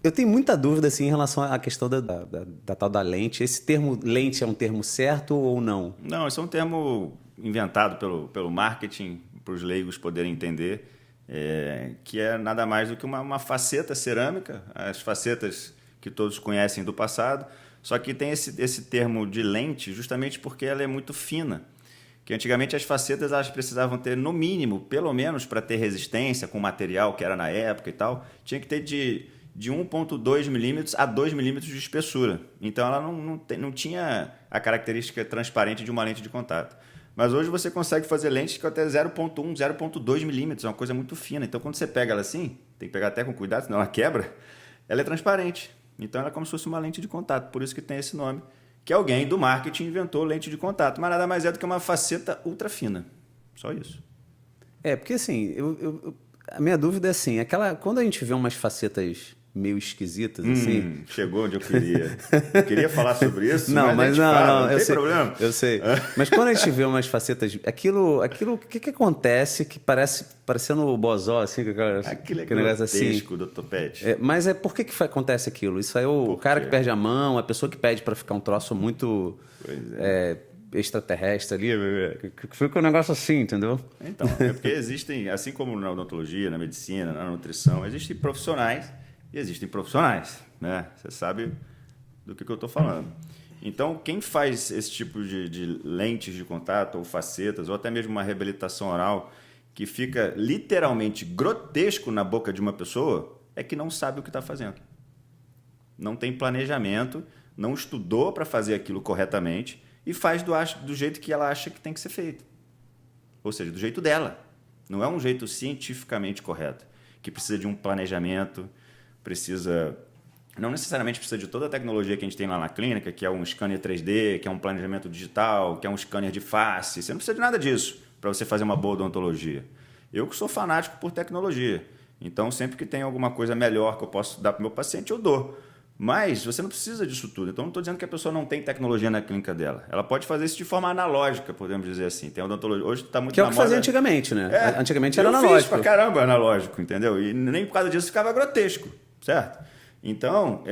Eu tenho muita dúvida assim, em relação à questão da tal da lente. Esse termo lente é um termo certo ou não? Não, esse é um termo inventado pelo marketing, para os leigos poderem entender, que é nada mais do que uma faceta cerâmica, as facetas que todos conhecem do passado, só que tem esse termo de lente justamente porque ela é muito fina. Que antigamente as facetas elas precisavam ter, no mínimo, pelo menos para ter resistência com o material que era na época e tal, tinha que ter de 1,2 milímetros a 2 milímetros de espessura. Então ela não tinha a característica transparente de uma lente de contato. Mas hoje você consegue fazer lentes com até 0,1, 0,2 milímetros, é uma coisa muito fina. Então quando você pega ela assim, tem que pegar até com cuidado, senão ela quebra, ela é transparente. Então ela é como se fosse uma lente de contato, por isso que tem esse nome. Que alguém do marketing inventou lente de contato, mas nada mais é do que uma faceta ultra fina. Só isso. Porque assim, a minha dúvida é assim, quando a gente vê umas facetas meio esquisitas, assim. Chegou onde eu queria. Eu queria falar sobre isso, Não, mas não tem problema. Eu sei. Mas quando a gente vê umas facetas, o que acontece que parecendo o Bozó, assim, Aquilo é aquele negócio assim. do topete. Mas por que acontece aquilo? Isso aí é o cara que perde a mão, a pessoa que pede para ficar um troço muito extraterrestre ali, que fica um negócio assim, entendeu? Então, é porque existem, assim como na odontologia, na medicina, na nutrição, existem profissionais e existem profissionais, né? Você sabe do que eu estou falando. Então, quem faz esse tipo de lentes de contato ou facetas, ou até mesmo uma reabilitação oral, que fica literalmente grotesco na boca de uma pessoa, é que não sabe o que está fazendo. Não tem planejamento, não estudou para fazer aquilo corretamente e faz do jeito que ela acha que tem que ser feito. Ou seja, do jeito dela. Não é um jeito cientificamente correto, que precisa de um planejamento, não necessariamente precisa de toda a tecnologia que a gente tem lá na clínica, que é um scanner 3D, que é um planejamento digital, que é um scanner de face. Você não precisa de nada disso para você fazer uma boa odontologia. Eu que sou fanático por tecnologia. Então, sempre que tem alguma coisa melhor que eu posso dar para o meu paciente, eu dou. Mas você não precisa disso tudo. Então, não estou dizendo que a pessoa não tem tecnologia na clínica dela. Ela pode fazer isso de forma analógica, podemos dizer assim. Tem odontologia. Hoje está muito que é na o que moda. fazia antigamente, né? Antigamente era eu analógico. Fiz pra caramba analógico, entendeu? E nem por causa disso ficava grotesco, certo? Então,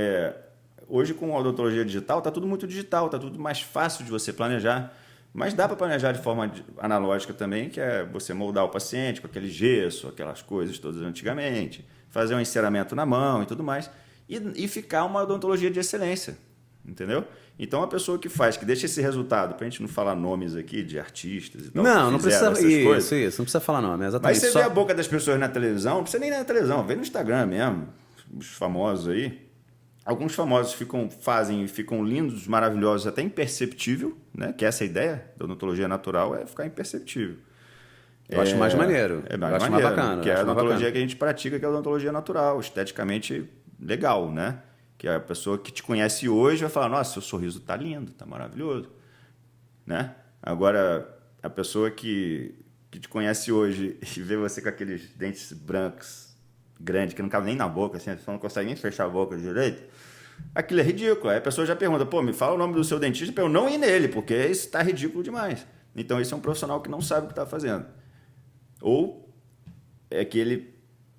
hoje com a odontologia digital, está tudo muito digital, está tudo mais fácil de você planejar. Mas dá para planejar de forma analógica também, que é você moldar o paciente com aquele gesso, aquelas coisas todas antigamente, fazer um enceramento na mão e tudo mais, e ficar uma odontologia de excelência, entendeu? Então, a pessoa que deixa esse resultado, para a gente não falar nomes aqui de artistas e tal, não precisa isso, não precisa falar nome, Mas exatamente. você vê a boca das pessoas na televisão, não precisa nem na televisão, vê no Instagram mesmo, os famosos aí. Alguns famosos ficam lindos, maravilhosos, até imperceptível, né? Que essa é a ideia da odontologia natural, é ficar imperceptível. Eu acho mais maneiro. Mais mais bacana. Que é a odontologia que a gente pratica, que é a odontologia natural, esteticamente legal, né? Que a pessoa que te conhece hoje vai falar, nossa, seu sorriso tá lindo, tá maravilhoso, né? Agora, a pessoa que te conhece hoje e vê você com aqueles dentes brancos, grande, que não cabe nem na boca, assim, você não consegue nem fechar a boca direito, aquilo é ridículo. Aí a pessoa já pergunta, me fala o nome do seu dentista para eu não ir nele, porque isso está ridículo demais. Então, isso é um profissional que não sabe o que está fazendo. Ou é que ele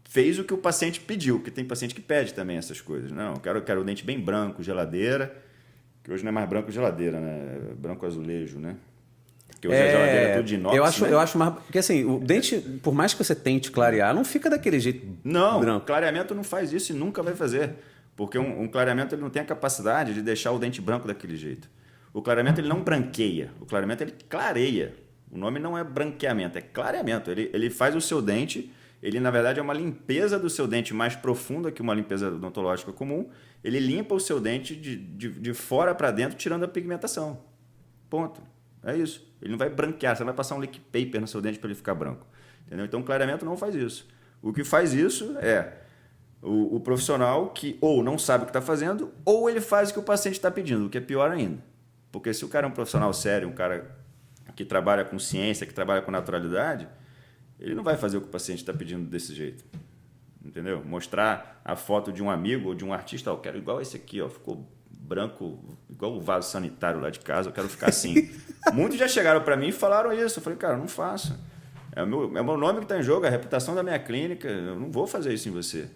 fez o que o paciente pediu, porque tem paciente que pede também essas coisas. Não, eu quero o dente bem branco, geladeira, que hoje não é mais branco geladeira, né? É branco azulejo, né? Porque hoje a geladeira é tudo de inox, eu acho mais... Porque assim, o dente, por mais que você tente clarear, não fica daquele jeito branco. Clareamento não faz isso e nunca vai fazer. Porque um clareamento ele não tem a capacidade de deixar o dente branco daquele jeito. O clareamento ele não branqueia, o clareamento ele clareia. O nome não é branqueamento, é clareamento. Ele faz o seu dente, ele na verdade é uma limpeza do seu dente mais profunda que uma limpeza odontológica comum. Ele limpa o seu dente de fora para dentro, tirando a pigmentação. Ponto. É isso. Ele não vai branquear, você não vai passar um lick paper no seu dente para ele ficar branco. Entendeu? Então, o clareamento não faz isso. O que faz isso é o profissional que ou não sabe o que está fazendo, ou ele faz o que o paciente está pedindo, o que é pior ainda. Porque se o cara é um profissional sério, um cara que trabalha com ciência, que trabalha com naturalidade, ele não vai fazer o que o paciente está pedindo desse jeito. Entendeu? Mostrar a foto de um amigo ou de um artista, eu quero igual esse aqui, ficou branco, igual o vaso sanitário lá de casa, eu quero ficar assim. Muitos já chegaram para mim e falaram isso. Eu falei, cara, não faça. É o meu nome que está em jogo, a reputação da minha clínica, eu não vou fazer isso em você.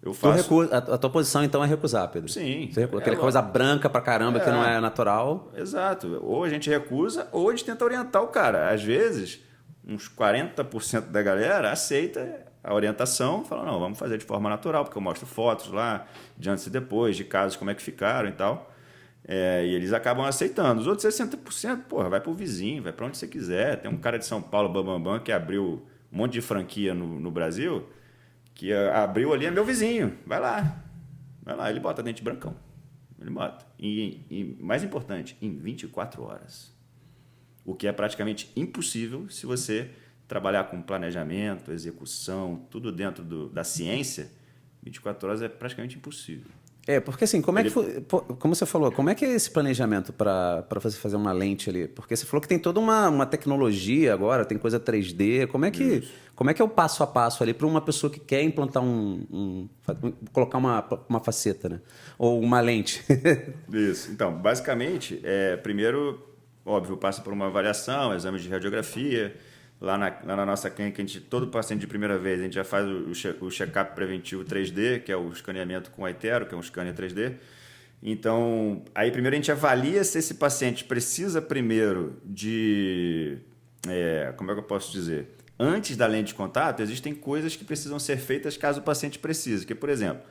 Eu faço... A tua posição, então, é recusar, Pedro? Sim. Aquela coisa branca pra caramba que não é natural. Exato. Ou a gente recusa, ou a gente tenta orientar o cara. Às vezes, uns 40% da galera aceita a orientação, fala, não, vamos fazer de forma natural, porque eu mostro fotos lá, de antes e depois, de casos, como é que ficaram e tal. E eles acabam aceitando. Os outros 60%, porra, vai pro vizinho, vai para onde você quiser. Tem um cara de São Paulo, Bambambam, que abriu um monte de franquia no Brasil, que abriu ali, é meu vizinho. Vai lá, ele bota dente brancão. Ele bota. E mais importante, em 24 horas. O que é praticamente impossível se você trabalhar com planejamento, execução, tudo dentro da ciência. 24 horas é praticamente impossível. Porque assim, como você falou, como é que é esse planejamento para você fazer uma lente ali? Porque você falou que tem toda uma tecnologia agora, tem coisa 3D, como é que é o passo a passo ali para uma pessoa que quer implantar colocar uma faceta, né? Ou uma lente? Isso. Então, basicamente, primeiro, óbvio, passa por uma avaliação, exame de radiografia. Lá na nossa clínica, todo paciente de primeira vez, a gente já faz o check-up preventivo 3D, que é o escaneamento com iTero, que é um scanner 3D. Então, aí primeiro a gente avalia se esse paciente precisa primeiro de... como é que eu posso dizer? Antes da lente de contato, existem coisas que precisam ser feitas caso o paciente precise. Que, por exemplo,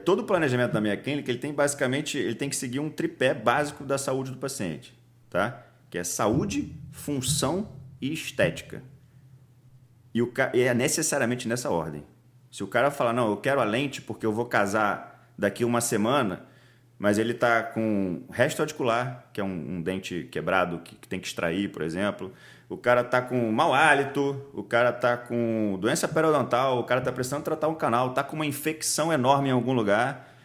todo o planejamento da minha clínica, ele tem que seguir um tripé básico da saúde do paciente, tá? Que é saúde, função e estética. E é necessariamente nessa ordem. Se o cara falar, não, eu quero a lente porque eu vou casar daqui uma semana, mas ele está com resto articular, que é um dente quebrado que tem que extrair, por exemplo. O cara está com mau hálito, o cara está com doença periodontal, o cara está precisando tratar um canal, está com uma infecção enorme em algum lugar.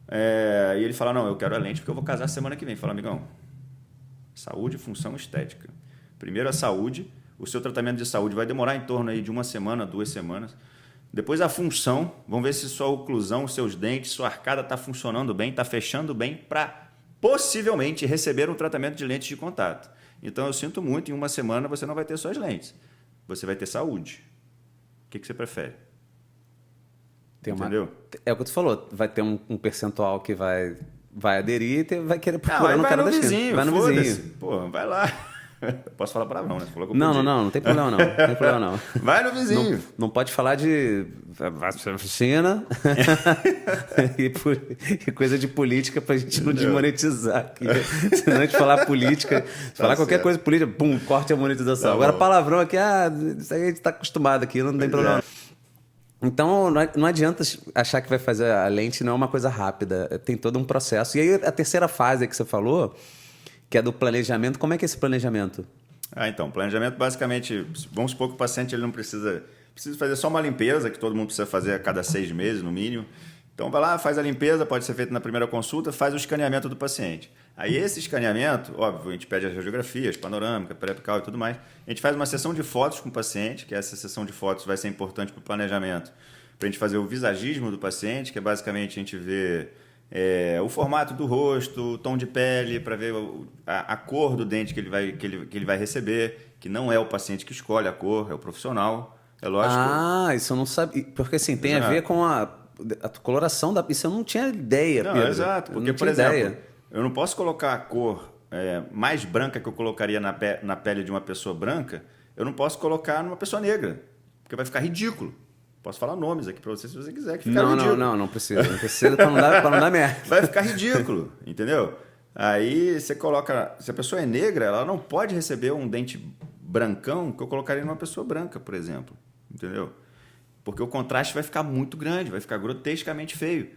E ele fala, não, eu quero a lente porque eu vou casar semana que vem. Fala, amigão, saúde, função, estética. Primeiro a saúde, o seu tratamento de saúde vai demorar em torno aí de 1 semana, 2 semanas. Depois a função, vamos ver se sua oclusão, seus dentes, sua arcada está funcionando bem, está fechando bem para possivelmente receber um tratamento de lentes de contato. Então eu sinto muito, em 1 semana você não vai ter suas lentes, você vai ter saúde. O que você prefere? Entendeu? É o que tu falou, vai ter um percentual que vai aderir e vai querer procurar no cara da vizinho, vai no vizinho. Pô, vai lá. Posso falar palavrão, né? Você falou que eu não tem problema não. Não tem problema não. Vai no vizinho. Não pode falar de vacina e coisa de política pra gente não desmonetizar aqui. Se não a gente falar política, falar qualquer coisa política, pum, corte a monetização. Agora palavrão aqui, isso aí a gente tá acostumado aqui, não tem problema. Então, não adianta achar que vai fazer a lente, não é uma coisa rápida, tem todo um processo. E aí a terceira fase que você falou, que é do planejamento. Como é que é esse planejamento? Então, planejamento basicamente, vamos supor que o paciente ele não precisa fazer só uma limpeza, que todo mundo precisa fazer a cada 6 meses, no mínimo. Então, vai lá, faz a limpeza, pode ser feito na primeira consulta, faz o escaneamento do paciente. Aí, esse escaneamento, óbvio, a gente pede as radiografias, panorâmica, pré-apical e tudo mais. A gente faz uma sessão de fotos com o paciente, que essa sessão de fotos vai ser importante para o planejamento, para a gente fazer o visagismo do paciente, que é basicamente a gente ver o formato do rosto, o tom de pele, para ver a cor do dente que ele vai receber, que não é o paciente que escolhe a cor, é o profissional. É lógico. Isso eu não sabia. Porque assim, tem a ver com a coloração da... Isso eu não tinha ideia, não, Pedro. Exato, porque, por exemplo, eu não posso colocar a cor mais branca que eu colocaria na pele de uma pessoa branca, eu não posso colocar numa pessoa negra, porque vai ficar ridículo. Posso falar nomes aqui para você se você quiser, que fica ridículo. Não precisa. Não precisa para não dar merda. Vai ficar ridículo, entendeu? Aí você coloca... Se a pessoa é negra, ela não pode receber um dente brancão que eu colocaria numa pessoa branca, por exemplo. Entendeu? Porque o contraste vai ficar muito grande, vai ficar grotescamente feio.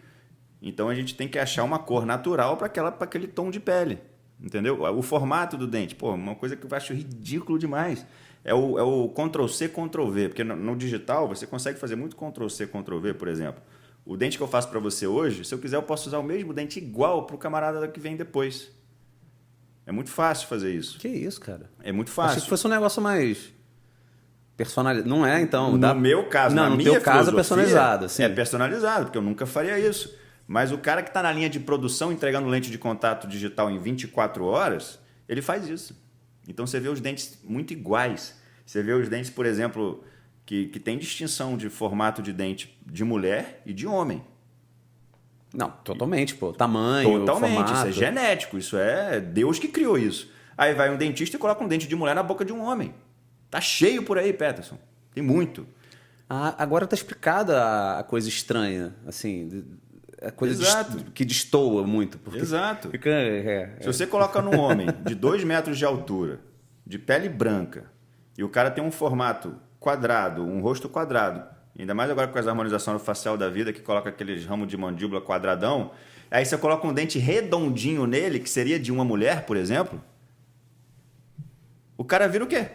Então a gente tem que achar uma cor natural para aquele tom de pele. Entendeu? O formato do dente. Pô, uma coisa que eu acho ridículo demais. É o Ctrl-C, Ctrl-V. Porque no digital você consegue fazer muito Ctrl-C, Ctrl-V, por exemplo. O dente que eu faço para você hoje, se eu quiser, eu posso usar o mesmo dente igual para o camarada que vem depois. É muito fácil fazer isso. Que isso, cara? É muito fácil. Achei que fosse um negócio mais personalizado. Não é, então? No meu caso, não, na no minha teu caso é personalizado. Sim. É personalizado, porque eu nunca faria isso. Mas o cara que está na linha de produção entregando lente de contato digital em 24 horas, ele faz isso. Então você vê os dentes muito iguais. Você vê os dentes, por exemplo, que tem distinção de formato de dente de mulher e de homem. Não, totalmente, pô. Tamanho, Totalmente, formato. isso é genético, isso é Deus que criou isso. Aí vai um dentista e coloca um dente de mulher na boca de um homem. Tá cheio por aí, Peterson. Tem muito. Ah, agora tá explicada a coisa estranha, assim, a coisa que destoa muito. Exato. Fica, Se você coloca num homem de 2 metros de altura, de pele branca, e o cara tem um formato quadrado, um rosto quadrado, ainda mais agora com a harmonização facial da vida, que coloca aqueles ramos de mandíbula quadradão, aí você coloca um dente redondinho nele, que seria de uma mulher, por exemplo, o cara vira o quê?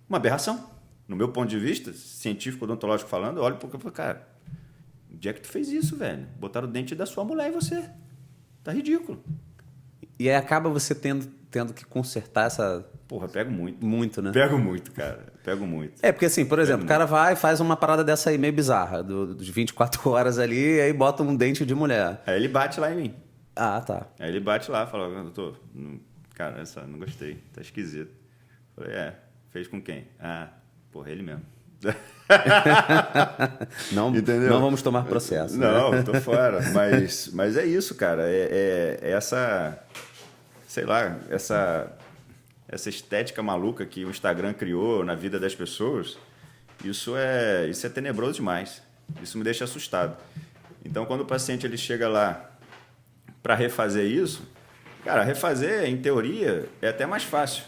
Uma aberração. No meu ponto de vista, científico, odontológico falando, eu olho porque eu falo, cara, onde é que tu fez isso, velho? Botaram o dente da sua mulher em você. Tá ridículo. E aí acaba você tendo que consertar essa... Porra, pego muito. Muito, né? Pego muito, cara. Pego muito. É, porque assim, por exemplo, o cara vai e faz uma parada dessa aí meio bizarra, dos 24 horas ali, e aí bota um dente de mulher. Aí ele bate lá em mim. Ah, tá. Aí ele bate lá e fala, doutor, cara, não gostei, tá esquisito. Eu falei, fez com quem? Ah, porra, ele mesmo. Não vamos tomar processo. Não, né? tô fora. Mas é isso, cara. É essa, sei lá, essa estética maluca que o Instagram criou na vida das pessoas, isso é tenebroso demais. Isso me deixa assustado. Então, quando o paciente ele chega lá para refazer isso, cara, refazer, em teoria, é até mais fácil.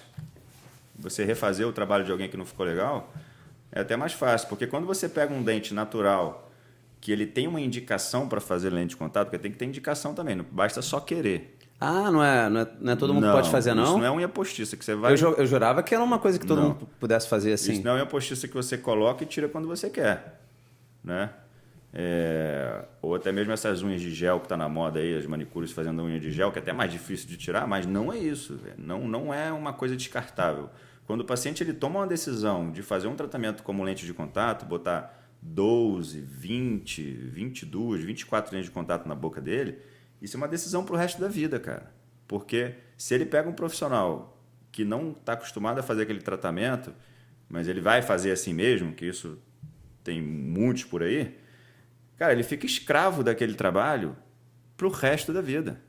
Você refazer o trabalho de alguém que não ficou legal é até mais fácil, porque quando você pega um dente natural que ele tem uma indicação para fazer lente de contato, porque tem que ter indicação também, não basta só querer. Ah, não é todo mundo que pode fazer, não? Isso não é unha postiça que você vai... Eu jurava que era uma coisa que todo mundo pudesse fazer assim. Isso não é unha postiça que você coloca e tira quando você quer, né? Ou até mesmo essas unhas de gel que está na moda aí, as manicures fazendo unha de gel, que é até mais difícil de tirar, mas não é isso. Não é uma coisa descartável. Quando o paciente ele toma uma decisão de fazer um tratamento como lente de contato, botar 12, 20, 22, 24 lentes de contato na boca dele, isso é uma decisão para o resto da vida, cara. Porque se ele pega um profissional que não está acostumado a fazer aquele tratamento, mas ele vai fazer assim mesmo, que isso tem muitos por aí, cara, ele fica escravo daquele trabalho para o resto da vida.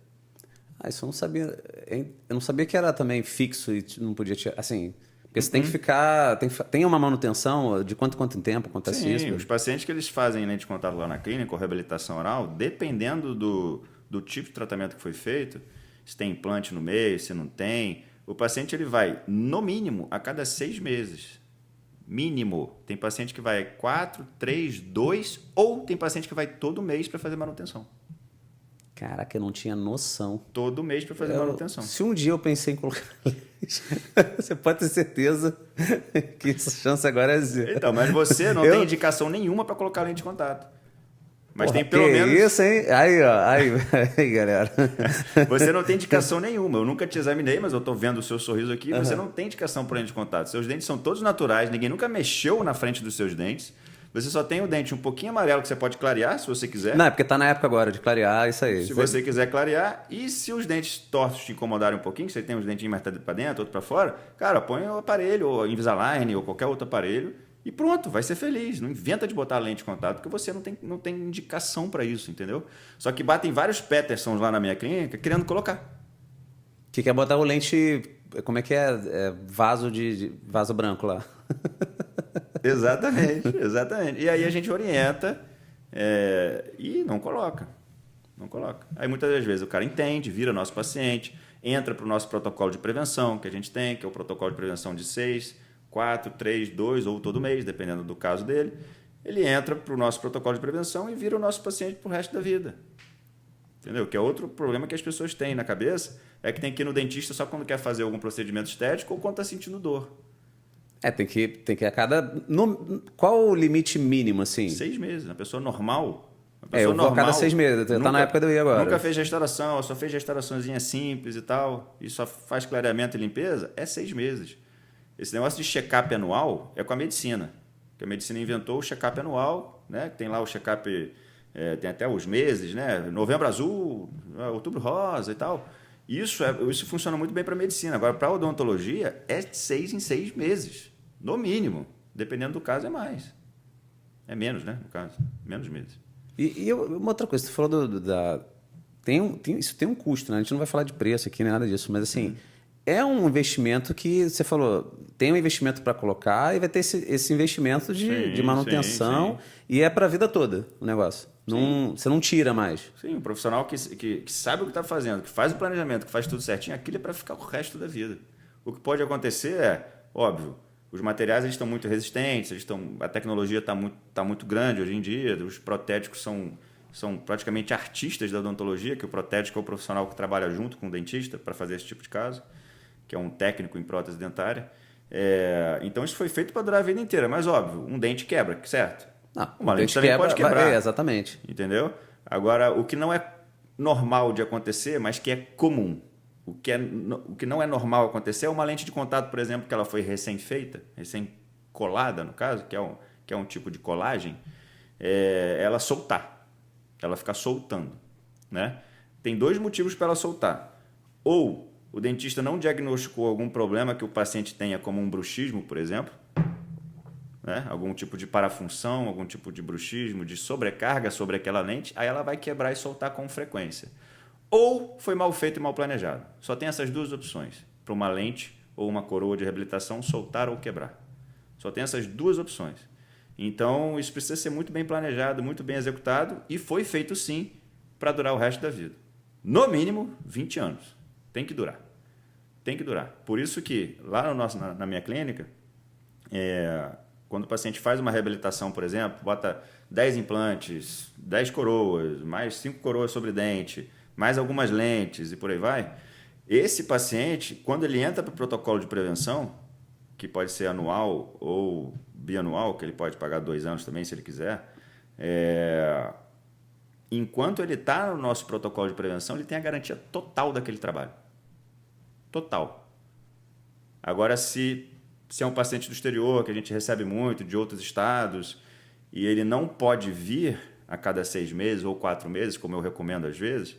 Ah, isso eu não sabia. Eu não sabia que era também fixo e não podia tirar. Assim, porque você tem que ficar. Tem uma manutenção de quanto em tempo acontece isso? Sim, os pacientes que eles fazem lente de contato lá na clínica ou reabilitação oral, dependendo do tipo de tratamento que foi feito, se tem implante no meio, se não tem, o paciente ele vai, no mínimo, a cada 6 meses. Mínimo. Tem paciente que vai 4, 3, 2, ou tem paciente que vai todo mês para fazer manutenção. Caraca, eu não tinha noção. Todo mês para fazer manutenção. Se um dia eu pensei em colocar lente, você pode ter certeza que essa chance agora é zero. Então, mas você não tem indicação nenhuma para colocar lente de contato. Mas Porra, tem pelo menos... isso, hein? Aí, ó. Aí, galera. Você não tem indicação nenhuma. Eu nunca te examinei, mas eu estou vendo o seu sorriso aqui. Você não tem indicação para lente de contato. Seus dentes são todos naturais. Ninguém nunca mexeu na frente dos seus dentes. Você só tem o dente um pouquinho amarelo que você pode clarear, se você quiser. Não, é porque tá na época agora de clarear, isso aí. Se você quiser clarear. E se os dentes tortos te incomodarem um pouquinho, você tem os dentinhos mais para dentro, outro para fora, cara, põe o aparelho, ou Invisalign, ou qualquer outro aparelho, e pronto, vai ser feliz. Não inventa de botar lente de contato, porque você não tem indicação para isso, entendeu? Só que batem vários Petersons lá na minha clínica querendo colocar. Que quer botar o lente... Como é que é? Vaso branco lá. Exatamente, exatamente. E aí a gente orienta e não coloca. Não coloca. Aí muitas das vezes o cara entende, vira nosso paciente, entra para o nosso protocolo de prevenção que a gente tem, que é o protocolo de prevenção de 6, 4, 3, 2 ou todo mês, dependendo do caso dele. Ele entra para o nosso protocolo de prevenção e vira o nosso paciente para o resto da vida. Entendeu? Que é outro problema que as pessoas têm na cabeça, é que tem que ir no dentista só quando quer fazer algum procedimento estético ou quando está sentindo dor. Tem que a cada... Qual o limite mínimo, assim? 6 meses. Uma pessoa normal... Eu vou a cada 6 meses. Tá na época do ir agora. Nunca fez restauração, só fez restauraçãozinha simples e tal, e só faz clareamento e limpeza, é 6 meses. Esse negócio de check-up anual é com a medicina. Que a medicina inventou o check-up anual, né? Tem lá o check-up, tem até os meses, né? Novembro azul, outubro rosa e tal. Isso funciona muito bem para a medicina. Agora, para a odontologia, é 6 em 6 meses. No mínimo. Dependendo do caso, é mais. É menos, né? No caso, menos meses. Uma outra coisa, você falou isso tem um custo, né? A gente não vai falar de preço aqui, nem nada disso, mas assim, é um investimento que você falou, tem um investimento para colocar e vai ter esse investimento de manutenção e é para a vida toda o negócio. Não, você não tira mais. Sim, um profissional que sabe o que está fazendo, que faz o planejamento, que faz tudo certinho, aquilo é para ficar o resto da vida. O que pode acontecer é, óbvio, os materiais eles estão muito resistentes, a tecnologia está muito grande hoje em dia, os protéticos são praticamente artistas da odontologia, que o protético é o profissional que trabalha junto com o dentista para fazer esse tipo de caso, que é um técnico em prótese dentária. Então isso foi feito para durar a vida inteira, mas óbvio, um dente quebra, certo? Uma lente também pode quebrar. Exatamente. Entendeu? Agora, o que não é normal de acontecer, mas que é comum. O que não é normal acontecer é uma lente de contato, por exemplo, que ela foi recém-feita, recém-colada, no caso, que é um tipo de colagem, ela soltar. Ela ficar soltando. Né? Tem 2 motivos para ela soltar. Ou o dentista não diagnosticou algum problema que o paciente tenha, como um bruxismo, por exemplo, né? Algum tipo de parafunção, algum tipo de bruxismo, de sobrecarga sobre aquela lente, aí ela vai quebrar e soltar com frequência. Ou foi mal feito e mal planejado. Só tem essas 2 opções, para uma lente ou uma coroa de reabilitação soltar ou quebrar. Só tem essas 2 opções. Então, isso precisa ser muito bem planejado, muito bem executado e foi feito sim para durar o resto da vida. No mínimo, 20 anos. Tem que durar. Tem que durar. Por isso que lá na minha clínica, quando o paciente faz uma reabilitação, por exemplo, bota 10 implantes, 10 coroas, mais 5 coroas sobre dente, mais algumas lentes e por aí vai, esse paciente, quando ele entra para o protocolo de prevenção, que pode ser anual ou bianual, que ele pode pagar 2 anos também, se ele quiser, enquanto ele está no nosso protocolo de prevenção, ele tem a garantia total daquele trabalho. Total. Agora, se é um paciente do exterior, que a gente recebe muito, de outros estados, e ele não pode vir a cada 6 meses ou 4 meses, como eu recomendo às vezes,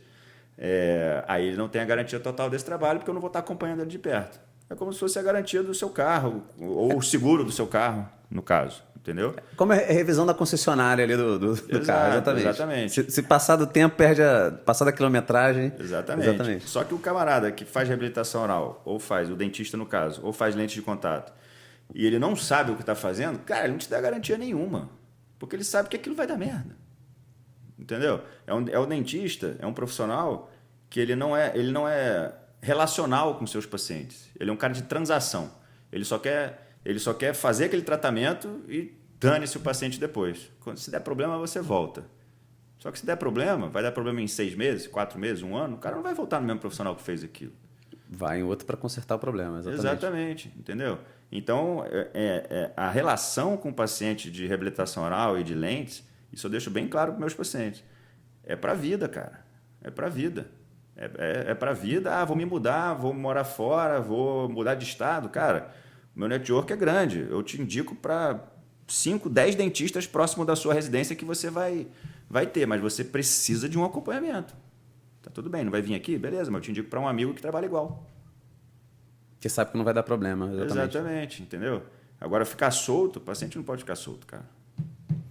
aí ele não tem a garantia total desse trabalho, porque eu não vou estar acompanhando ele de perto. É como se fosse a garantia do seu carro, ou o seguro do seu carro, no caso, entendeu? Como é a revisão da concessionária ali do carro, exatamente. Se passar do tempo, passar da quilometragem. Exatamente. Só que o camarada que faz reabilitação oral, ou faz, o dentista no caso, ou faz lente de contato, e ele não sabe o que está fazendo, cara, ele não te dá garantia nenhuma. Porque ele sabe que aquilo vai dar merda. Entendeu? É o dentista, é um profissional que ele não é relacional com seus pacientes. Ele é um cara de transação. Ele só quer fazer aquele tratamento e dane-se o paciente depois. Se der problema, você volta. Só que se der problema, vai dar problema em 6 meses, 4 meses, 1 ano, o cara não vai voltar no mesmo profissional que fez aquilo. Vai em outro para consertar o problema, Exatamente, entendeu? Então, a relação com o paciente de reabilitação oral e de lentes, isso eu deixo bem claro para meus pacientes. É para a vida, cara. É para a vida. É para a vida. Vou me mudar, vou morar fora, vou mudar de estado. Cara, o meu network é grande. Eu te indico para 5, 10 dentistas próximo da sua residência que você vai ter, mas você precisa de um acompanhamento. Tá tudo bem, não vai vir aqui? Beleza, mas eu te indico para um amigo que trabalha igual. Que sabe que não vai dar problema. Exatamente, entendeu? Agora, ficar solto, o paciente não pode ficar solto, cara.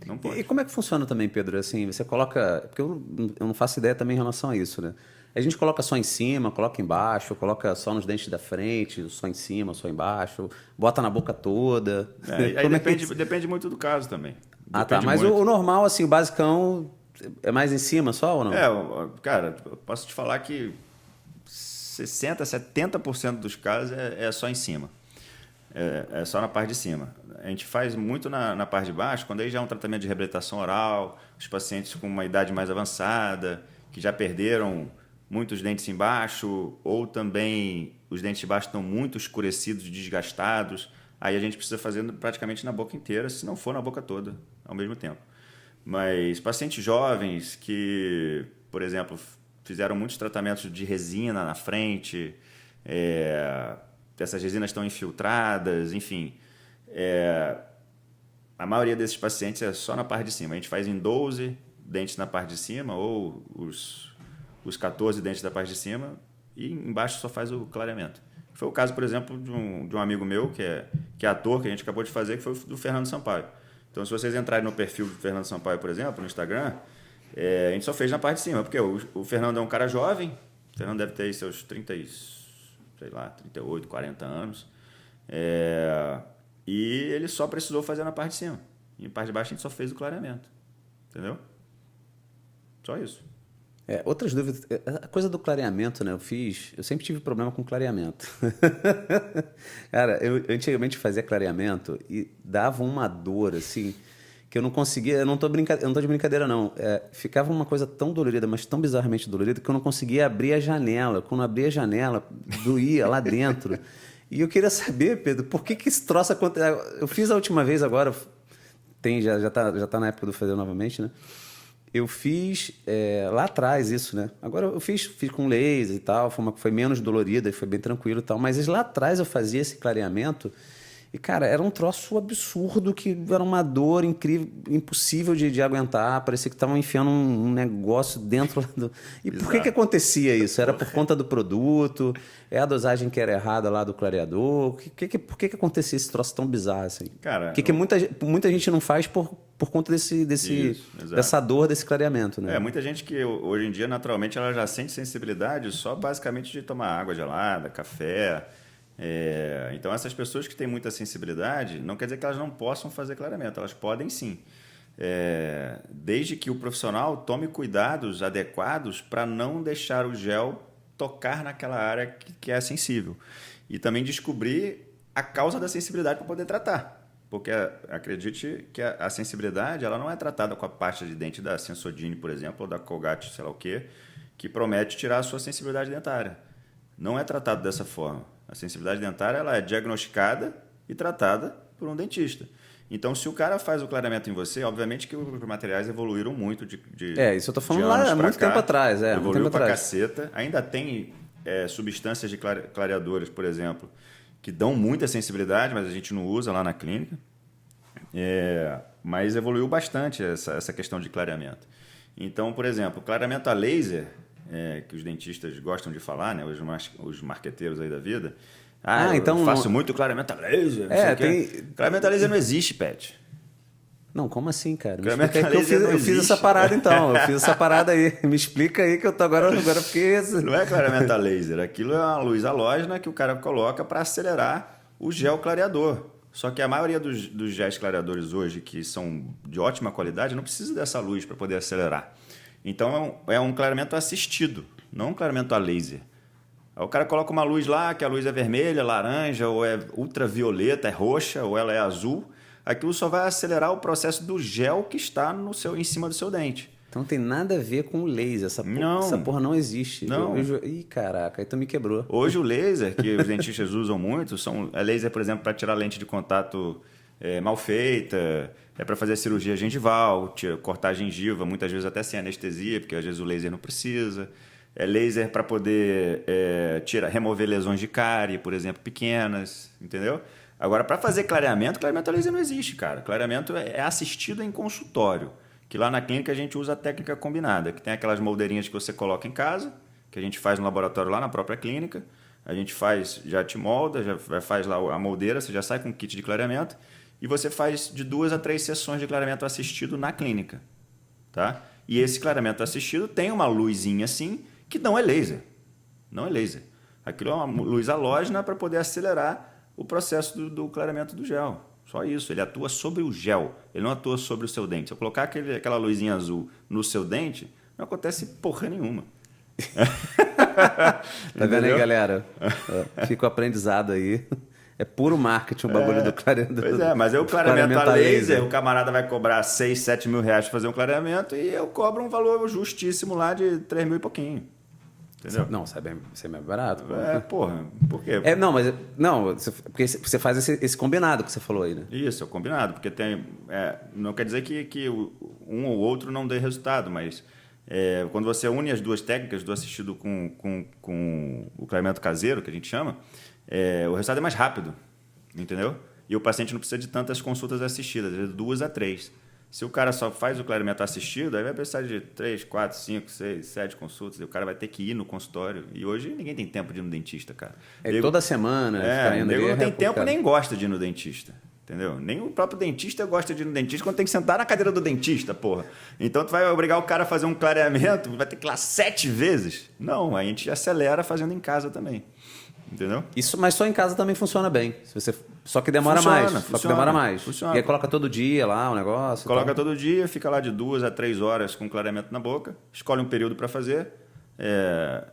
Não pode. E como é que funciona também, Pedro? Assim, você coloca... Porque eu não faço ideia também em relação a isso, né? A gente coloca só em cima, coloca embaixo, coloca só nos dentes da frente, só em cima, só embaixo, bota na boca toda. Aí depende muito do caso também. Tá. Mas o normal, assim, o basicão é mais em cima só ou não? Cara, eu posso te falar que 60%, 70% dos casos é só em cima. É só na parte de cima. A gente faz muito na parte de baixo, quando aí já é um tratamento de reabilitação oral, os pacientes com uma idade mais avançada, que já perderam muitos dentes embaixo, ou também os dentes de baixo estão muito escurecidos, desgastados, aí a gente precisa fazer praticamente na boca inteira, se não for na boca toda, ao mesmo tempo. Mas pacientes jovens que, por exemplo, fizeram muitos tratamentos de resina na frente, essas resinas estão infiltradas, enfim. A maioria desses pacientes é só na parte de cima. A gente faz em 12 dentes na parte de cima, ou os 14 dentes da parte de cima, e embaixo só faz o clareamento. Foi o caso, por exemplo, de um amigo meu, que é ator, que a gente acabou de fazer, que foi do Fernando Sampaio. Então, se vocês entrarem no perfil do Fernando Sampaio, por exemplo, no Instagram, a gente só fez na parte de cima, porque o Fernando é um cara jovem, o Fernando deve ter aí seus 30, sei lá, 38, 40 anos, e ele só precisou fazer na parte de cima. E na parte de baixo a gente só fez o clareamento. Entendeu? Só isso. Outras dúvidas. A coisa do clareamento, né? Eu sempre tive problema com clareamento. Cara, eu antigamente fazia clareamento e dava uma dor, assim, que eu não conseguia. Eu não tô de brincadeira, não. Ficava uma coisa tão dolorida, mas tão bizarramente dolorida, que eu não conseguia abrir a janela. Quando eu abria a janela, doía lá dentro. E eu queria saber, Pedro, por que esse troço acontece? Eu fiz a última vez agora. Já tá na época do fazer novamente, né? Eu fiz lá atrás isso, né? Agora eu fiz com laser e tal, foi menos dolorida e foi bem tranquilo e tal. Mas lá atrás eu fazia esse clareamento e, cara, era um troço absurdo, que era uma dor incrível, impossível de aguentar. Parecia que estavam enfiando um negócio dentro do... E por que acontecia isso? Era por conta do produto? É a dosagem que era errada lá do clareador? Por que acontecia esse troço tão bizarro assim? Cara, que muita gente não faz por conta dessa dor desse clareamento, né? Muita gente que hoje em dia, naturalmente, ela já sente sensibilidade só basicamente de tomar água gelada, café. Então, essas pessoas que têm muita sensibilidade, não quer dizer que elas não possam fazer clareamento, elas podem sim. Desde que o profissional tome cuidados adequados para não deixar o gel tocar naquela área que é sensível. E também descobrir a causa da sensibilidade para poder tratar. Porque acredite que a sensibilidade ela não é tratada com a pasta de dente da Sensodyne, por exemplo, ou da Colgate, sei lá o quê, que promete tirar a sua sensibilidade dentária. Não é tratado dessa forma. A sensibilidade dentária ela é diagnosticada e tratada por um dentista. Então, se o cara faz o clareamento em você, obviamente que os materiais evoluíram muito isso eu estou falando lá há muito tempo atrás. Evoluiu pra caceta. Ainda tem substâncias de clareadores, por exemplo, que dão muita sensibilidade, mas a gente não usa lá na clínica. Mas evoluiu bastante essa questão de clareamento. Então, por exemplo, clareamento a laser, que os dentistas gostam de falar, né, os marqueteiros aí da vida. Então eu faço muito clareamento a laser. Clareamento a laser não existe, Pet. Não, como assim, cara? Eu fiz essa parada, então. Eu fiz essa parada aí. Me explica aí que eu tô agora porque... Não é clareamento a laser. Aquilo é uma luz halógena que o cara coloca para acelerar o gel clareador. Só que a maioria dos géis clareadores hoje, que são de ótima qualidade, não precisa dessa luz para poder acelerar. Então, é um clareamento assistido, não um clareamento a laser. Aí o cara coloca uma luz lá, que a luz é vermelha, laranja, ou é ultravioleta, é roxa, ou ela é azul. Aquilo só vai acelerar o processo do gel que está em cima do seu dente. Então não tem nada a ver com o laser. Essa porra não existe. Não. Ih, caraca, aí tu me quebrou. Hoje o laser, que os dentistas usam muito, é laser, por exemplo, para tirar lente de contato mal feita, para fazer cirurgia gengival, cortar a gengiva, muitas vezes até sem anestesia, porque às vezes o laser não precisa. É laser para poder remover lesões de cárie, por exemplo, pequenas, entendeu? Agora, para fazer clareamento a laser não existe, cara. Clareamento é assistido em consultório, que lá na clínica a gente usa a técnica combinada, que tem aquelas moldeirinhas que você coloca em casa, que a gente faz no laboratório lá na própria clínica, a gente já te molda, já faz lá a moldeira, você já sai com um kit de clareamento, e você faz de 2 a 3 sessões de clareamento assistido na clínica, tá? E esse clareamento assistido tem uma luzinha assim, que não é laser. Não é laser. Aquilo é uma luz halógena para poder acelerar o processo do clareamento do gel. Só isso. Ele atua sobre o gel. Ele não atua sobre o seu dente. Se eu colocar aquela luzinha azul no seu dente, não acontece porra nenhuma. Tá vendo aí, galera? Fica o aprendizado aí. É puro marketing o bagulho do clareamento. Pois é, mas o clareamento a laser, o camarada vai cobrar 6, 7 mil reais para fazer um clareamento e eu cobro um valor justíssimo lá de 3 mil e pouquinho. Entendeu? Não, isso é mais barato. Porra, por quê? Porque você faz esse combinado que você falou aí, né? Isso, é o combinado, porque não quer dizer que um ou outro não dê resultado, mas quando você une as duas técnicas do assistido com o clareamento caseiro, que a gente chama, o resultado é mais rápido, entendeu? E o paciente não precisa de tantas consultas assistidas, às vezes 2 a 3. Se o cara só faz o clareamento assistido, aí vai precisar de 3, 4, 5, 6, 7 consultas. E o cara vai ter que ir no consultório. E hoje ninguém tem tempo de ir no dentista, cara. Toda semana. Nego não tem tempo nem gosta de ir no dentista. Entendeu? Nem o próprio dentista gosta de ir no dentista quando tem que sentar na cadeira do dentista, porra. Então tu vai obrigar o cara a fazer um clareamento, vai ter que ir lá 7 vezes. Não, a gente acelera fazendo em casa também. Entendeu? Isso, mas só em casa também funciona bem. Se você, só que demora mais. Só que demora mais. Funciona. E aí coloca todo dia lá o negócio. Coloca todo dia, fica lá de 2 a 3 horas com clareamento na boca, escolhe um período para fazer.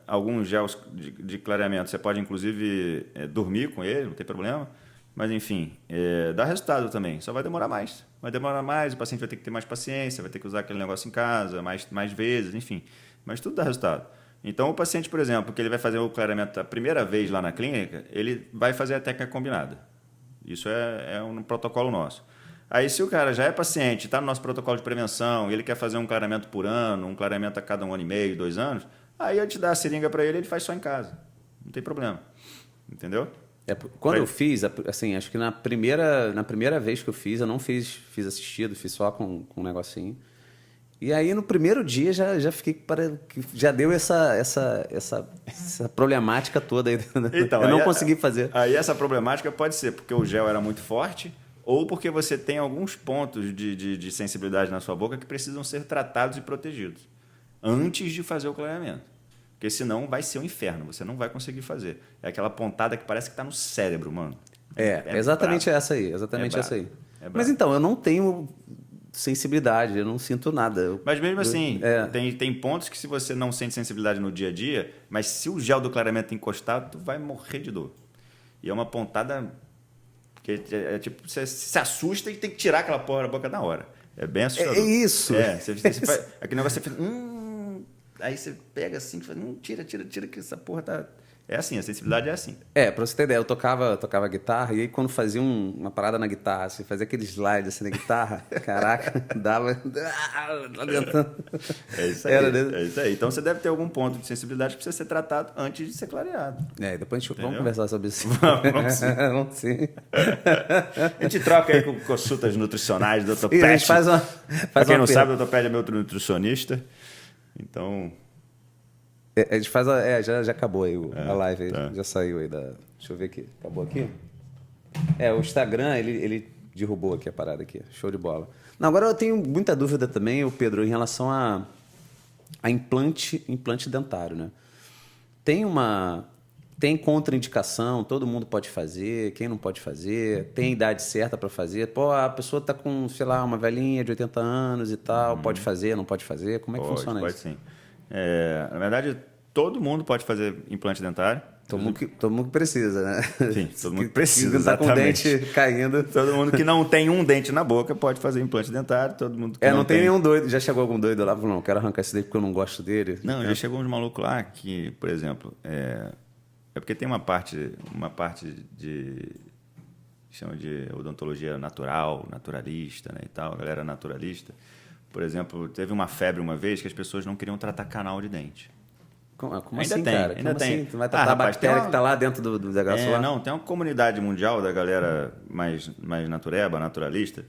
Alguns gels de clareamento você pode inclusive dormir com ele, não tem problema. Mas enfim, dá resultado também. Só vai demorar mais. Vai demorar mais, o paciente vai ter que ter mais paciência, vai ter que usar aquele negócio em casa mais vezes, enfim. Mas tudo dá resultado. Então o paciente, por exemplo, que ele vai fazer o clareamento a primeira vez lá na clínica, ele vai fazer a técnica combinada. Isso é um protocolo nosso. Aí se o cara já é paciente, está no nosso protocolo de prevenção, e ele quer fazer um clareamento por ano, um clareamento a cada 1 ano e meio, 2 anos, aí a gente dá a seringa para ele faz só em casa. Não tem problema. Entendeu? Quando eu fiz, assim, acho que na primeira vez que eu fiz, eu não fiz assistido, fiz só com um negocinho. E aí no primeiro dia já fiquei já deu essa problemática toda aí. Então, eu não consegui fazer. Aí essa problemática pode ser porque o gel era muito forte ou porque você tem alguns pontos de sensibilidade na sua boca que precisam ser tratados e protegidos antes de fazer o clareamento. Porque senão vai ser um inferno, você não vai conseguir fazer. É aquela pontada que parece que está no cérebro, mano. Exatamente brabo. essa aí, exatamente essa aí. Mas brabo. então, eu não tenho sensibilidade, eu não sinto nada. Mas mesmo assim, tem pontos que se você não sente sensibilidade no dia a dia, mas se o gel do clareamento encostar, tu vai morrer de dor. E é uma pontada que tipo, você se assusta e tem que tirar aquela porra da boca na hora. É bem assustador. É isso. Você faz, aquele negócio você faz... Aí você pega assim e fala, tira, que essa porra tá... É assim, a sensibilidade é assim. Pra você ter ideia, eu tocava guitarra e aí quando fazia uma parada na guitarra, assim, fazia aquele slide assim na guitarra, caraca, dava... É isso aí, é isso aí. Então você deve ter algum ponto de sensibilidade que precisa ser tratado antes de ser clareado. Depois vamos conversar sobre isso. Vamos sim. Vamos sim. A gente troca aí com consultas nutricionais do Dr. Pet. A gente faz pra quem não sabe, o Dr. Pet é meu nutricionista. Então... A gente faz já acabou aí a live, aí, já saiu aí da... Deixa eu ver aqui, acabou aqui? O Instagram, ele derrubou aqui a parada aqui, show de bola. Não, agora eu tenho muita dúvida também, Pedro, em relação a implante dentário, né? Tem contraindicação, todo mundo pode fazer, quem não pode fazer, tem idade certa para fazer. Pô, a pessoa está com, sei lá, uma velhinha de 80 anos e tal, pode fazer, não pode fazer? Como é que funciona isso? Pode sim. Na verdade, todo mundo pode fazer implante dentário. Todo mundo que precisa, né? Sim, todo mundo que precisa. Está com o dente caindo. Todo mundo que não tem um dente na boca pode fazer implante dentário. Todo mundo que não tem nenhum doido. Já chegou algum doido lá e falou, não, quero arrancar esse dente porque eu não gosto dele? Não, já chegou uns malucos lá que, por exemplo, é porque tem uma parte chama de odontologia natural, naturalista, né, e tal, a galera naturalista. Por exemplo, teve uma febre uma vez que as pessoas não queriam tratar canal de dente. Como ainda assim, tem, cara? Ainda tem. Assim? Tu vai tratar a bactéria que está lá dentro do negócio lá? Não, tem uma comunidade mundial da galera mais natureba, naturalista,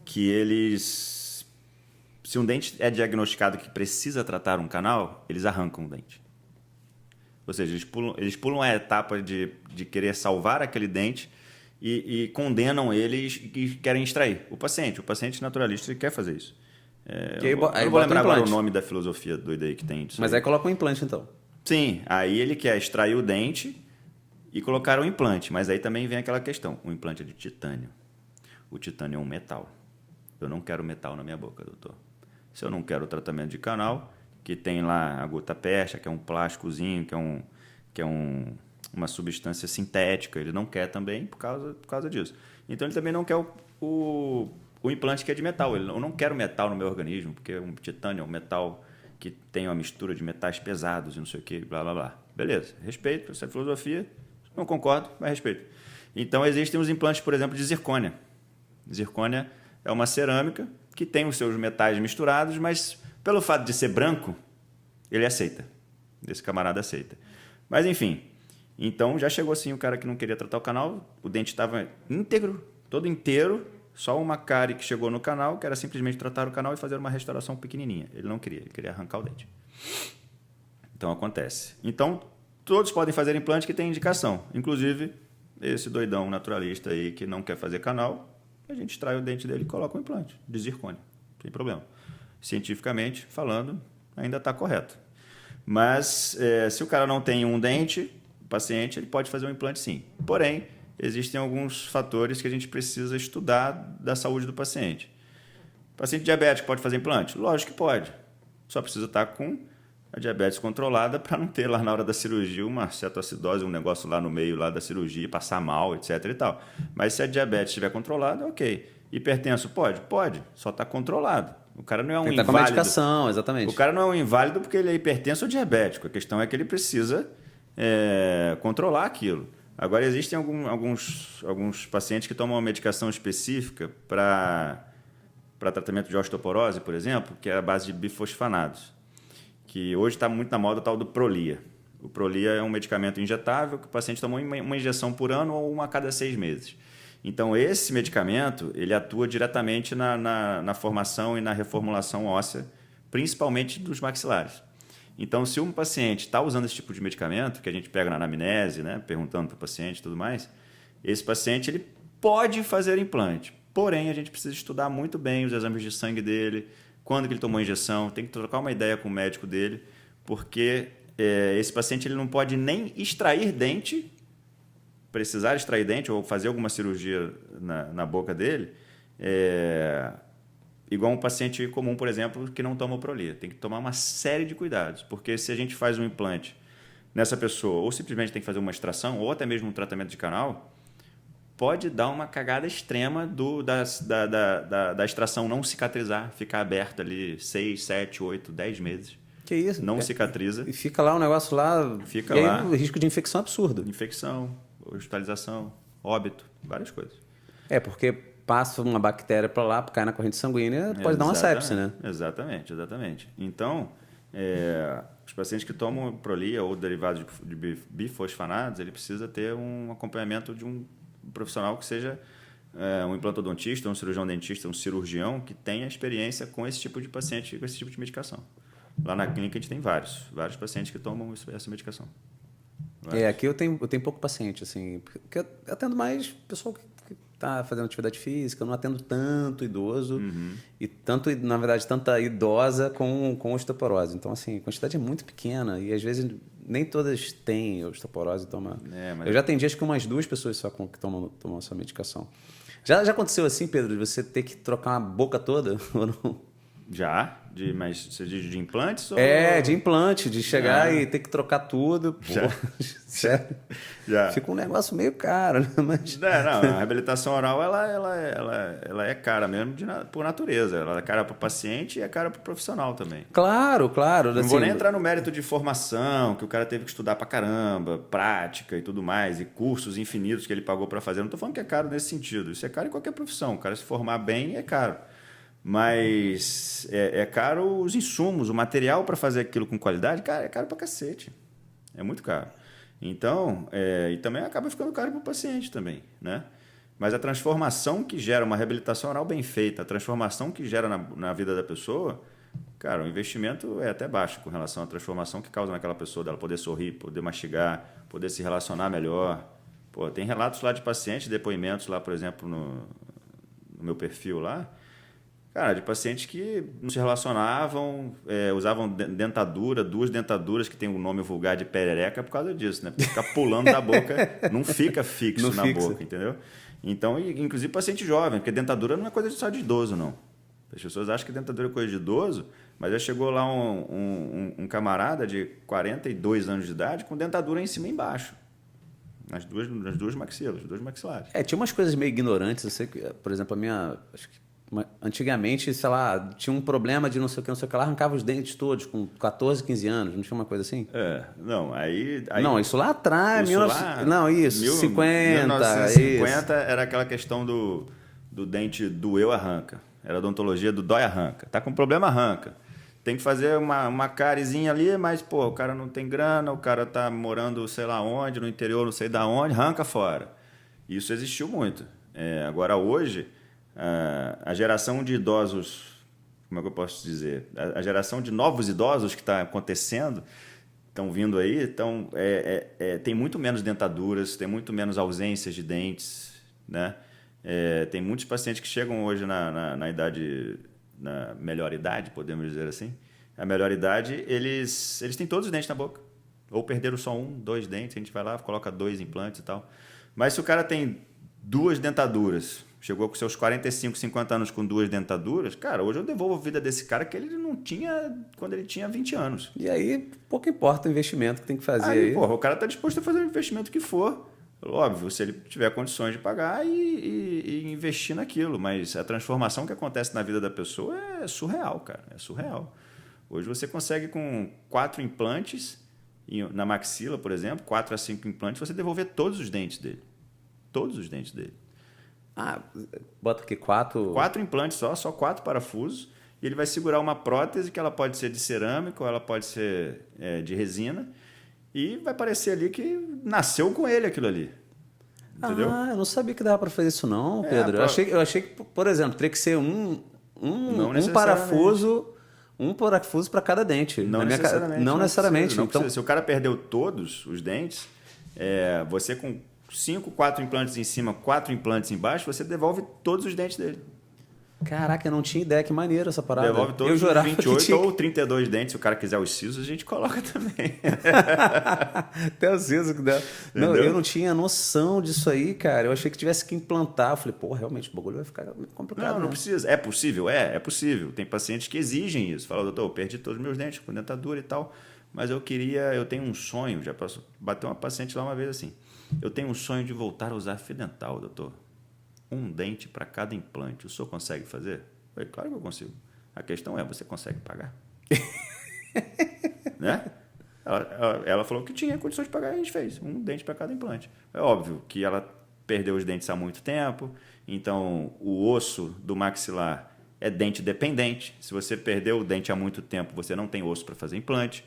que eles... Se um dente é diagnosticado que precisa tratar um canal, eles arrancam o dente. Ou seja, eles pulam a etapa de querer salvar aquele dente e condenam eles e querem extrair. O paciente naturalista quer fazer isso. Eu não vou lembrar agora o nome da filosofia doida aí que tem disso. Mas aí coloca um implante, então. Sim, aí ele quer extrair o dente e colocar um implante. Mas aí também vem aquela questão. O implante é de titânio. O titânio é um metal. Eu não quero metal na minha boca, doutor. Se eu não quero o tratamento de canal, que tem lá a gota percha, que é um plásticozinho, que é uma substância sintética, ele não quer também por causa disso. Então ele também não quer o implante que é de metal. Eu não quero metal no meu organismo, porque o titânio é um metal que tem uma mistura de metais pesados e não sei o que, blá, blá, blá. Beleza, respeito essa filosofia, não concordo, mas respeito. Então existem os implantes, por exemplo, de zircônia. Zircônia é uma cerâmica que tem os seus metais misturados, mas pelo fato de ser branco, ele aceita. Esse camarada aceita. Mas enfim, então já chegou assim o cara que não queria tratar o canal, o dente estava íntegro, todo inteiro, só uma cárie que chegou no canal, que era simplesmente tratar o canal e fazer uma restauração pequenininha. Ele não queria, ele queria arrancar o dente. Então acontece. Então todos podem fazer implante que tem indicação, inclusive esse doidão naturalista aí que não quer fazer canal, a gente extrai o dente dele e coloca um implante de zircônio, sem problema. Cientificamente falando, ainda está correto. Mas se o cara não tem um dente, o paciente ele pode fazer um implante sim. Porém, existem alguns fatores que a gente precisa estudar da saúde do paciente. Paciente diabético pode fazer implante? Lógico que pode. Só precisa estar com a diabetes controlada para não ter lá na hora da cirurgia uma cetoacidose, um negócio lá no meio lá da cirurgia, passar mal, etc. e tal. Mas se a diabetes estiver controlada, ok. Hipertenso pode? Pode. Só está controlado. O cara não é um Tem que inválido. com a medicação, exatamente. O cara não é um inválido porque ele é hipertenso ou diabético. A questão é que ele precisa controlar aquilo. Agora, existem alguns pacientes que tomam uma medicação específica para tratamento de osteoporose, por exemplo, que é a base de bifosfanados, que hoje está muito na moda o tal do Prolia. O Prolia é um medicamento injetável que o paciente toma uma injeção por ano ou uma a cada 6 meses. Então, esse medicamento ele atua diretamente na formação e na reformulação óssea, principalmente dos maxilares. Então, se um paciente está usando esse tipo de medicamento, que a gente pega na anamnese, né, perguntando para o paciente e tudo mais, esse paciente ele pode fazer implante. Porém, a gente precisa estudar muito bem os exames de sangue dele, quando que ele tomou a injeção, tem que trocar uma ideia com o médico dele, porque esse paciente ele não pode nem extrair dente, precisar extrair dente ou fazer alguma cirurgia na boca dele, igual um paciente comum, por exemplo, que não toma o Prolia. Tem que tomar uma série de cuidados, porque se a gente faz um implante nessa pessoa, ou simplesmente tem que fazer uma extração, ou até mesmo um tratamento de canal, pode dar uma cagada extrema da extração não cicatrizar, ficar aberta ali 6, 7, 8, 10 meses. Que isso? Não cicatriza. E fica lá o negócio lá. Fica e lá. Aí, o risco de infecção é absurdo. Infecção, hospitalização, óbito, várias coisas. Porque passa uma bactéria para lá, cai na corrente sanguínea, pode dar uma sepse, né? Exatamente. Então, os pacientes que tomam Prolia ou derivados de bifosfanados, ele precisa ter um acompanhamento de um profissional que seja um implantodontista, um cirurgião dentista, um cirurgião que tenha experiência com esse tipo de paciente, com esse tipo de medicação. Lá na clínica a gente tem vários pacientes que tomam essa medicação. Aqui eu tenho pouco paciente, assim, porque eu atendo mais pessoal que está fazendo atividade física, eu não atendo tanto idoso e na verdade, tanta idosa com osteoporose. Então, assim, a quantidade é muito pequena e às vezes nem todas têm osteoporose. Eu já atendi acho que umas 2 pessoas só que tomam essa medicação. Já aconteceu assim, Pedro, de você ter que trocar uma boca toda ou não? Já? Mas você diz de implantes? Ou... de implante, de chegar e ter que trocar tudo. Pô, sério? Já. Fica um negócio meio caro, né? Mas... Não, a reabilitação oral ela é cara mesmo por natureza. Ela é cara para o paciente e é cara para o profissional também. Claro. Não vou nem entrar no mérito de formação, que o cara teve que estudar pra caramba, prática e tudo mais, e cursos infinitos que ele pagou para fazer. Não estou falando que é caro nesse sentido. Isso é caro em qualquer profissão. O cara se formar bem é caro. Mas é caro os insumos, o material para fazer aquilo com qualidade, cara, é caro pra cacete. É muito caro. Então, e também acaba ficando caro para o paciente também, né? Mas a transformação que gera uma reabilitação oral bem feita, a transformação que gera na vida da pessoa, cara, o investimento é até baixo com relação à transformação que causa naquela pessoa, dela poder sorrir, poder mastigar, poder se relacionar melhor. Pô, tem relatos lá de pacientes, depoimentos lá, por exemplo, no meu perfil lá, cara, de pacientes que não se relacionavam, usavam dentadura, 2 dentaduras que tem o nome vulgar de perereca por causa disso, né? Porque ficar pulando da boca não fica fixo na boca, entendeu? Então, inclusive paciente jovem, porque dentadura não é coisa só de idoso, não. As pessoas acham que dentadura é coisa de idoso, mas já chegou lá um camarada de 42 anos de idade com dentadura em cima e embaixo. Nas duas maxilas, os 2 maxilares. Tinha umas coisas meio ignorantes, eu sei que, por exemplo, acho que antigamente, sei lá, tinha um problema de não sei o que lá, arrancava os dentes todos com 14, 15 anos, não tinha uma coisa assim? Não, aí... Não, isso lá atrás, 50, 1950 era aquela questão do dente doeu, arranca. Era a odontologia do dói, arranca. Tá com problema, arranca. Tem que fazer uma cárizinha ali, mas, pô, o cara não tem grana, o cara tá morando sei lá onde, no interior não sei da onde, arranca fora. Isso existiu muito. Agora, hoje... a geração de idosos, como é que eu posso dizer? A geração de novos idosos que está acontecendo, estão vindo aí, tem muito menos dentaduras, tem muito menos ausências de dentes, né? Tem muitos pacientes que chegam hoje na idade, na melhor idade, podemos dizer assim. A melhor idade, eles têm todos os dentes na boca. Ou perderam só 1, 2 dentes, a gente vai lá, coloca 2 implantes e tal. Mas se o cara tem 2 dentaduras, chegou com seus 45, 50 anos com 2 dentaduras, cara, hoje eu devolvo a vida desse cara que ele não tinha quando ele tinha 20 anos. E aí, pouco importa o investimento que tem que fazer aí. Porra, o cara está disposto a fazer o investimento que for. Óbvio, se ele tiver condições de pagar e investir naquilo. Mas a transformação que acontece na vida da pessoa é surreal, cara. É surreal. Hoje você consegue com 4 implantes, na maxila, por exemplo, 4 a 5 implantes, você devolver todos os dentes dele. Todos os dentes dele. Bota aqui 4... 4 implantes só 4 parafusos. E ele vai segurar uma prótese que ela pode ser de cerâmica ou ela pode ser de resina. E vai parecer ali que nasceu com ele aquilo ali. Entendeu? Eu não sabia que dava para fazer isso não, Pedro. Eu achei que, por exemplo, teria que ser um parafuso... Um parafuso para cada dente. Não necessariamente. Não necessariamente. Não então... precisa. Se o cara perdeu todos os dentes, você com 4 implantes em cima, 4 implantes embaixo, você devolve todos os dentes dele. Caraca, eu não tinha ideia, que maneiro essa parada. Devolve todos os 28 ou 32 dentes. Se o cara quiser os sisos, a gente coloca também. Até os sisos que dá. Não, eu não tinha noção disso aí, cara. Eu achei que tivesse que implantar. Eu falei, pô, realmente o bagulho vai ficar complicado. Não precisa. É possível? É possível. Tem pacientes que exigem isso. Fala, doutor, eu perdi todos os meus dentes com dentadura e tal, mas eu tenho um sonho. Já bateu uma paciente lá uma vez assim. Eu tenho um sonho de voltar a usar fio dental, doutor. Um dente para cada implante. O senhor consegue fazer? Eu falei, claro que eu consigo. A questão é, você consegue pagar? Né? Ela falou que tinha condições de pagar e a gente fez. Um dente para cada implante. É óbvio que ela perdeu os dentes há muito tempo, então o osso do maxilar é dente dependente. Se você perdeu o dente há muito tempo, você não tem osso para fazer implante.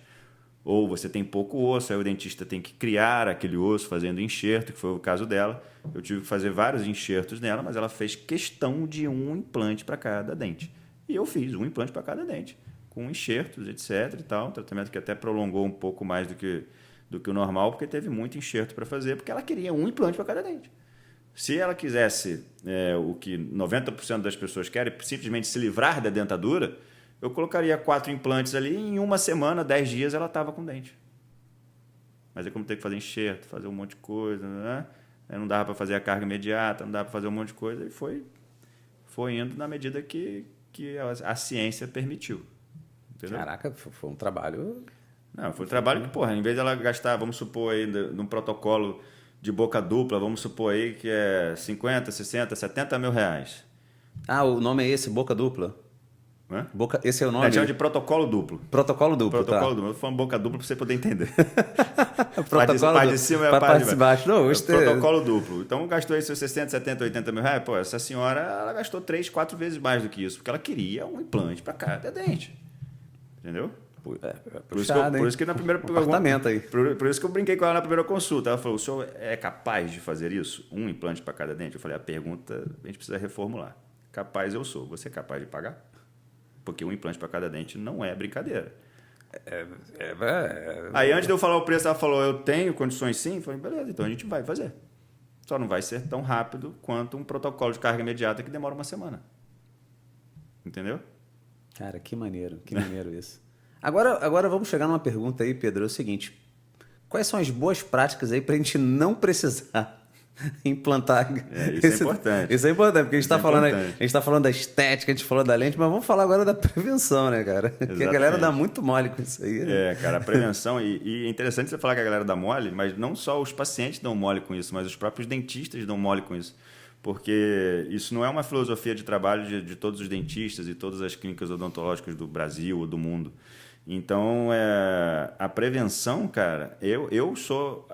Ou você tem pouco osso, aí o dentista tem que criar aquele osso fazendo enxerto, que foi o caso dela. Eu tive que fazer vários enxertos nela, mas ela fez questão de um implante para cada dente. E eu fiz um implante para cada dente, com enxertos, etc. E tal, um tratamento que até prolongou um pouco mais do que o normal, porque teve muito enxerto para fazer, porque ela queria um implante para cada dente. Se ela quisesse o que 90% das pessoas querem, simplesmente se livrar da dentadura, eu colocaria 4 implantes ali e em uma semana, 10 dias, ela estava com dente. Mas é como ter que fazer enxerto, fazer um monte de coisa, né? Não dava para fazer a carga imediata, não dava para fazer um monte de coisa, e foi indo na medida que a ciência permitiu. Entendeu? Caraca, foi um trabalho... Não, foi um trabalho que, porra, em vez dela gastar, vamos supor aí, num protocolo de boca dupla, vamos supor aí que é 50, 60, 70 mil reais. O nome é esse, boca dupla? Esse é o nome? A gente chama de protocolo duplo. Protocolo duplo, Protocolo duplo. Eu tô falando boca dupla para você poder entender. Protocolo parte de cima é a parte de baixo. Não, protocolo duplo. Então, gastou aí seus 60, 70, 80 mil reais. Pô, essa senhora, ela gastou 3, 4 vezes mais do que isso, porque ela queria um implante para cada dente. Entendeu? Por isso que na primeira apartamento aí. Por isso que eu brinquei com ela na primeira consulta. Ela falou, o senhor é capaz de fazer isso? Um implante para cada dente? Eu falei, a pergunta a gente precisa reformular. Capaz eu sou. Você é capaz de pagar? Porque um implante para cada dente não é brincadeira. Aí, antes de eu falar o preço, ela falou, eu tenho condições sim? Eu falei, beleza, então a gente vai fazer. Só não vai ser tão rápido quanto um protocolo de carga imediata que demora uma semana. Entendeu? Cara, que maneiro isso. Agora vamos chegar numa pergunta aí, Pedro. É o seguinte, quais são as boas práticas aí para a gente não precisar implantar... Isso é importante. Isso é importante, porque a gente está falando da estética, a gente falou da lente, mas vamos falar agora da prevenção, né, cara? Exatamente. Porque a galera dá muito mole com isso aí. Né? Cara, a prevenção... e é interessante você falar que a galera dá mole, mas não só os pacientes dão mole com isso, mas os próprios dentistas dão mole com isso. Porque isso não é uma filosofia de trabalho de todos os dentistas e todas as clínicas odontológicas do Brasil ou do mundo. Então, a prevenção, cara, eu sou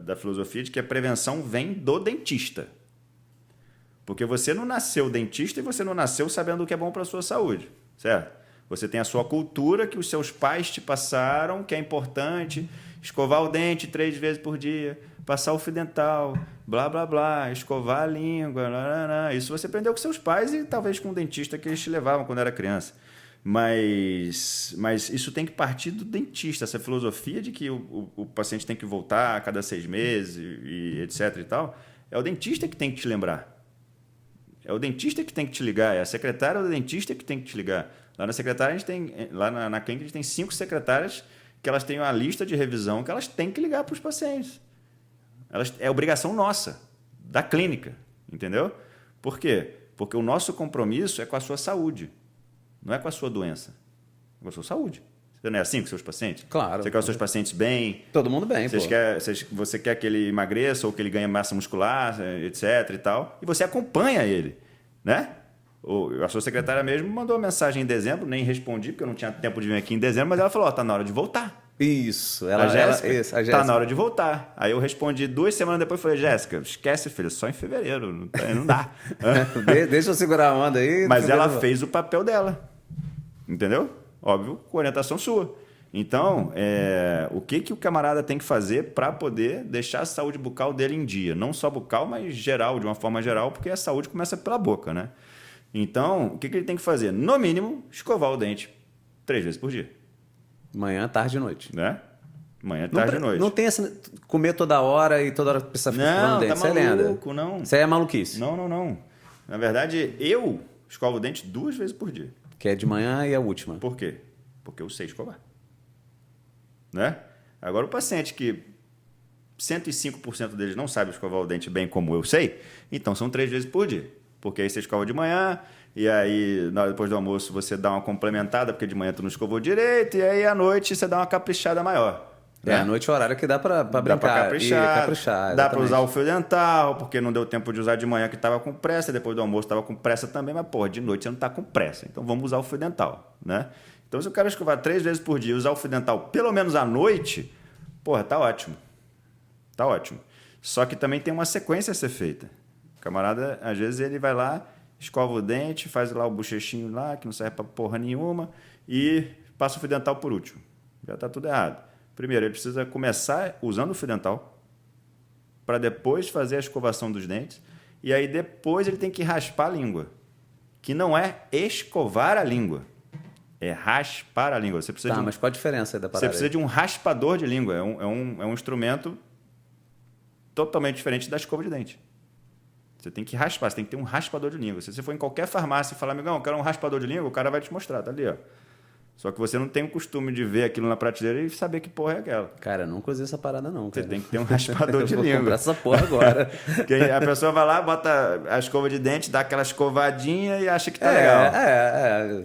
da filosofia de que a prevenção vem do dentista. Porque você não nasceu dentista e você não nasceu sabendo o que é bom para a sua saúde, certo? Você tem a sua cultura que os seus pais te passaram, que é importante, escovar o dente 3 vezes por dia, passar o fio dental, blá, blá, blá, escovar a língua, blá, blá. Isso você aprendeu com seus pais e talvez com o dentista que eles te levavam quando era criança. Mas isso tem que partir do dentista, essa filosofia de que o paciente tem que voltar a cada 6 meses e etc. e tal, É o dentista que tem que te lembrar. É o dentista que tem que te ligar. É a secretária do dentista que tem que te ligar. Lá na secretária, a gente tem, lá na clínica, a gente tem 5 secretárias que elas têm uma lista de revisão que elas têm que ligar para os pacientes. É obrigação nossa, da clínica. Entendeu? Por quê? Porque o nosso compromisso é com a sua saúde. Não é com a sua doença. É com a sua saúde. Você não é assim com seus pacientes? Claro. Você quer os seus pacientes bem? Todo mundo bem, Você quer que ele emagreça ou que ele ganhe massa muscular, etc e tal. E você acompanha ele, né? A sua secretária mesmo mandou uma mensagem em dezembro, nem respondi, porque eu não tinha tempo de vir aqui em dezembro, mas ela falou, tá na hora de voltar. Isso. A Jéssica, tá na hora de voltar. Aí eu respondi 2 semanas depois, falei, Jéssica, esquece, filho, só em fevereiro, não dá. Deixa eu segurar a onda aí. Mas ela fez o papel dela, entendeu? Óbvio, com orientação sua. Então, o que o camarada tem que fazer para poder deixar a saúde bucal dele em dia? Não só bucal, mas geral, de uma forma geral, porque a saúde começa pela boca, né? Então, o que ele tem que fazer? No mínimo, escovar o dente 3 vezes por dia. Manhã, tarde e noite. Né? Manhã, tarde e noite. Não tem essa comer toda hora e toda hora precisar ficar escovando o dente. Tá maluco, não. Isso aí é maluquice. Não. Na verdade, eu escovo o dente 2 vezes por dia. Que é de manhã e a última. Por quê? Porque eu sei escovar. Né? Agora, o paciente que 105% deles não sabe escovar o dente bem como eu sei, então são 3 vezes por dia. Porque aí você escova de manhã, e aí depois do almoço você dá uma complementada, porque de manhã tu não escovou direito, e aí à noite você dá uma caprichada maior. Né? À noite é o horário que dá pra brincar. Dá pra caprichar. Dá pra usar o fio dental, porque não deu tempo de usar de manhã que tava com pressa, depois do almoço tava com pressa também, mas porra, de noite você não tá com pressa. Então vamos usar o fio dental, né? Então se o cara escovar 3 vezes por dia e usar o fio dental pelo menos à noite, porra, tá ótimo. Tá ótimo. Só que também tem uma sequência a ser feita. O camarada, às vezes, ele vai lá, escova o dente, faz lá o bochechinho lá, que não serve pra porra nenhuma, e passa o fio dental por último. Já tá tudo errado. Primeiro, ele precisa começar usando o fio dental, para depois fazer a escovação dos dentes, e aí depois ele tem que raspar a língua, que não é escovar a língua, é raspar a língua. Você precisa mas qual a diferença aí da parada? Você precisa de um raspador de língua, é um instrumento totalmente diferente da escova de dente. Você tem que raspar, você tem que ter um raspador de língua. Se você for em qualquer farmácia e falar, amigão, eu quero um raspador de língua, o cara vai te mostrar, tá ali, ó. Só que você não tem o costume de ver aquilo na prateleira e saber que porra é aquela. Cara, eu nunca usei essa parada não, cara. Você tem que ter um raspador de língua. Vou comprar essa porra agora. A pessoa vai lá, bota a escova de dente, dá aquela escovadinha e acha que tá legal.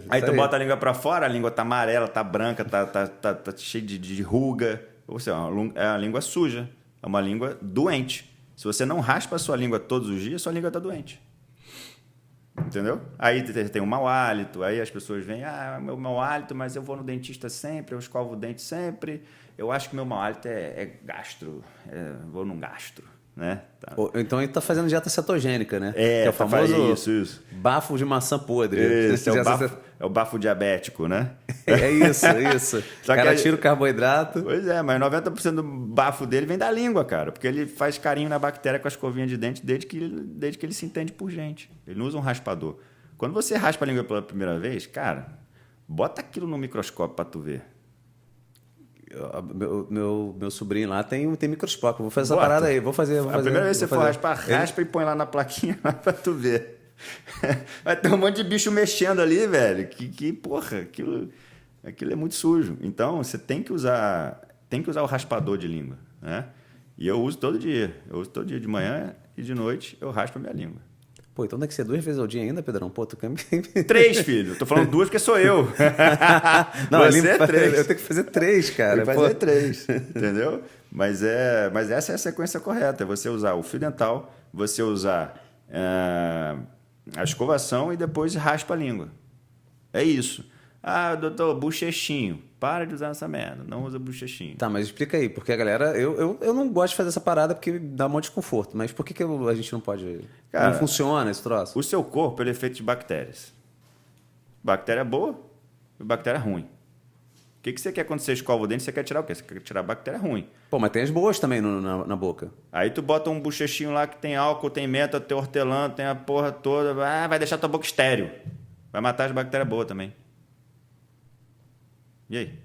Aí tu bota a língua pra fora, a língua tá amarela, tá branca, tá cheia de ruga. Ou seja, é uma língua suja, é uma língua doente. Se você não raspa a sua língua todos os dias, sua língua tá doente. Entendeu? Aí tem um mau hálito, aí as pessoas vêm, meu mau hálito, mas eu vou no dentista sempre, eu escovo o dente sempre, eu acho que meu mau hálito é gastro, vou num gastro, né? Tá. Então ele tá fazendo dieta cetogênica, né? Que é o famoso isso. Bafo de maçã podre. Esse é o bafo diabético, né? É isso. O cara tira o carboidrato. Pois é, mas 90% do bafo dele vem da língua, cara. Porque ele faz carinho na bactéria com a escovinha de dente desde que ele se entende por gente. Ele não usa um raspador. Quando você raspa a língua pela primeira vez, cara, bota aquilo no microscópio pra tu ver. Meu sobrinho lá tem microscópio. Vou fazer essa parada aí. Vou fazer. A primeira vez que você for raspar, raspa e põe lá na plaquinha lá pra tu ver. Vai ter um monte de bicho mexendo ali, velho. Porra, aquilo é muito sujo. Então, você tem que usar o raspador de língua, né? E eu uso todo dia. Eu uso todo dia, de manhã e de noite, eu raspo a minha língua. Pô, então tem que ser 2 vezes ao dia ainda, Pedrão? Pô, tu quer... 3, filho. Tô falando 2 porque sou eu. Não, você é 3. Eu tenho que fazer 3, cara. Tem que fazer 3, entendeu? Mas essa é a sequência correta. É você usar o fio dental, você usar a escovação e depois raspa a língua. É isso. Doutor, bochechinho. Para de usar essa merda. Não usa bochechinho. Tá, mas explica aí. Porque a galera... Eu não gosto de fazer essa parada porque dá um monte de desconforto. Mas por que a gente não pode... Cara, não funciona esse troço? O seu corpo, ele é feito de bactérias. Bactéria boa e bactéria ruim. O que você quer quando você escova o dente? Você quer tirar o quê? Você quer tirar a bactéria ruim. Pô, mas tem as boas também na boca. Aí tu bota um bochechinho lá que tem álcool, tem menta, tem hortelã, tem a porra toda. Vai deixar tua boca estéril. Vai matar as bactérias boas também. E aí?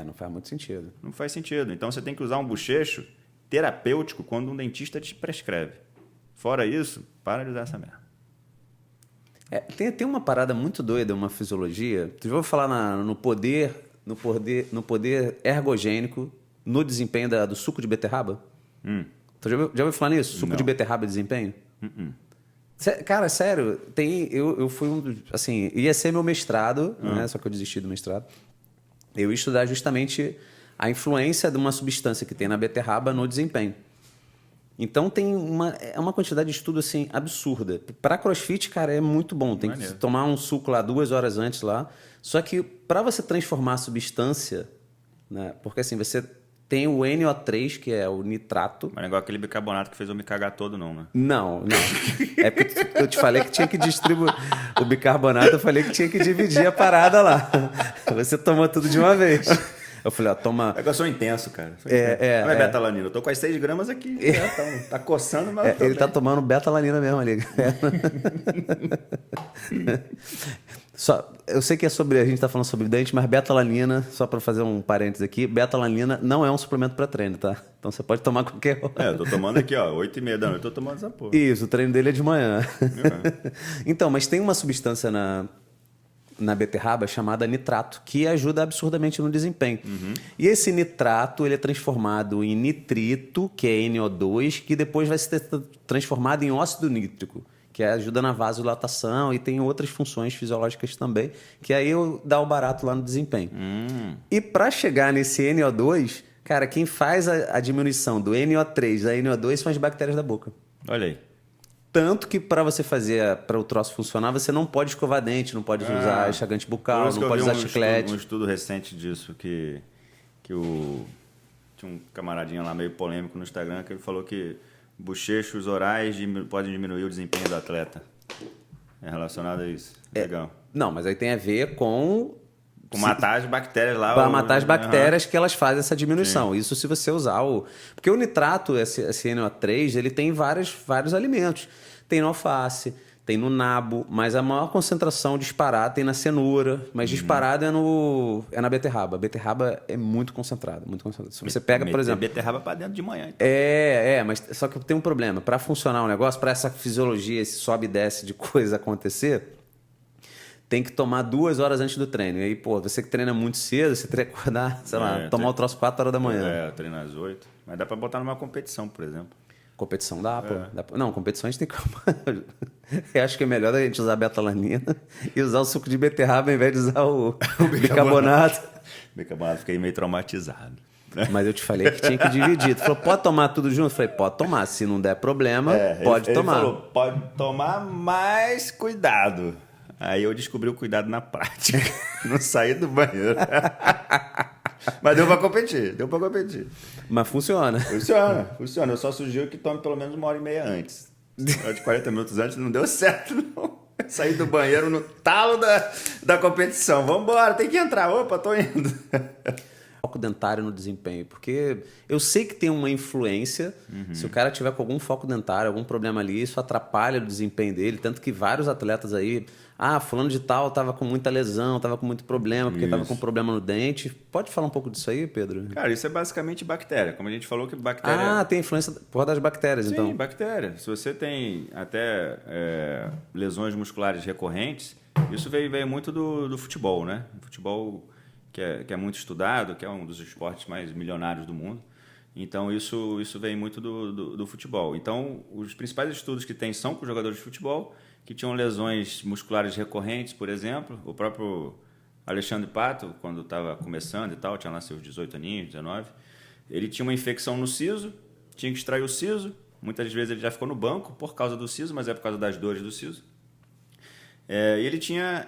Não faz muito sentido. Não faz sentido. Então você tem que usar um bochecho terapêutico quando um dentista te prescreve. Fora isso, para de usar essa merda. Tem uma parada muito doida, uma fisiologia. Tu já ouviu falar no poder ergogênico no desempenho do suco de beterraba? Tu já ouviu falar nisso? Suco de beterraba e desempenho? Cara, sério, eu fui um dos... Assim, ia ser meu mestrado, né? Só que eu desisti do mestrado. Eu ia estudar justamente a influência de uma substância que tem na beterraba no desempenho. Então tem uma quantidade de estudo assim absurda. Para CrossFit, cara, é muito bom. Tem que tomar um suco lá 2 horas antes lá. Só que para você transformar a substância, né? Porque assim, você tem o NO3, que é o nitrato. Mas não é igual aquele bicarbonato que fez eu me cagar todo, não, né? Não. É porque eu te falei que tinha que distribuir. O bicarbonato, eu falei que tinha que dividir a parada lá. Você tomou tudo de uma vez. Eu falei, ó, toma... É que eu sou intenso, cara. Não é betalanina. Eu tô com as 6 gramas aqui. Tá coçando, mas... ele tá tomando betalanina mesmo ali. Eu sei que a gente tá falando sobre dente, mas betalanina, só para fazer um parênteses aqui, betalanina não é um suplemento para treino, tá? Então você pode tomar qualquer hora. Eu tô tomando aqui, ó, 8h30 da noite, eu tô tomando essa porra. Isso, o treino dele é de manhã. Então, mas tem uma substância na beterraba chamada nitrato, que ajuda absurdamente no desempenho. E esse nitrato ele é transformado em nitrito, que é NO2, que depois vai ser transformado em óxido nítrico, que ajuda na vasodilatação e tem outras funções fisiológicas também, que aí dá o barato lá no desempenho. E para chegar nesse NO2, cara, quem faz a diminuição do NO3 da NO2 são as bactérias da boca. Olha aí. Tanto que para você fazer, para o troço funcionar, você não pode escovar dente, não pode usar enxagante bucal, não pode usar chiclete. Um estudo recente disso, que tinha um camaradinha lá meio polêmico no Instagram, que ele falou que bochechos orais podem diminuir o desempenho do atleta. É relacionado a isso. Legal. Não, mas aí tem a ver com matar as bactérias lá. Para matar as bactérias que elas fazem essa diminuição. Sim. Isso se você usar Porque o nitrato, esse NO3, ele tem vários alimentos. Tem no alface, tem no nabo, mas a maior concentração disparada tem na cenoura, mas disparado é na beterraba. A beterraba é muito concentrada, muito concentrada. Se você pega, por exemplo... beterraba para dentro de manhã. Então. Mas só que tem um problema. Para funcionar o negócio, para essa fisiologia, esse sobe e desce de coisa acontecer... Tem que tomar 2 horas antes do treino. E aí, você que treina muito cedo, você teria que acordar, tomar o troço 4 horas da manhã. Eu treino às 8. Mas dá pra botar numa competição, por exemplo. Competição dá, pô. Não, competição a gente tem que... Eu acho que é melhor a gente usar betalanina e usar o suco de beterraba ao invés de usar o bicarbonato. Bicarbonato, fiquei meio traumatizado. Mas eu te falei que tinha que dividir. Tu falou, pode tomar tudo junto? Eu falei, pode tomar. Se não der problema, pode tomar. Ele falou, pode tomar, mas cuidado. Aí eu descobri o cuidado na prática. Não saí do banheiro. Mas deu pra competir. Mas funciona. Funciona. Eu só sugiro que tome pelo menos 1h30 antes. De 40 minutos antes não deu certo, não. Saí do banheiro no talo da competição. Vambora, tem que entrar. Opa, tô indo. Foco dentário no desempenho, porque eu sei que tem uma influência. Se o cara tiver com algum foco dentário, algum problema ali, isso atrapalha o desempenho dele, tanto que vários atletas aí, fulano de tal tava com muita lesão, tava com muito problema, porque tava com problema no dente. Pode falar um pouco disso aí, Pedro? Cara, isso é basicamente bactéria, como a gente falou que bactéria... tem influência das bactérias. Então. Sim, bactéria. Se você tem até lesões musculares recorrentes, isso veio muito do futebol, né? O futebol... Que é muito estudado, que é um dos esportes mais milionários do mundo. Então, isso vem muito do futebol. Então, os principais estudos que tem são com jogadores de futebol que tinham lesões musculares recorrentes, por exemplo. O próprio Alexandre Pato, quando estava começando e tal, tinha lá seus 18 aninhos, 19, ele tinha uma infecção no siso, tinha que extrair o siso. Muitas vezes ele já ficou no banco por causa do siso, mas é por causa das dores do siso. E ele tinha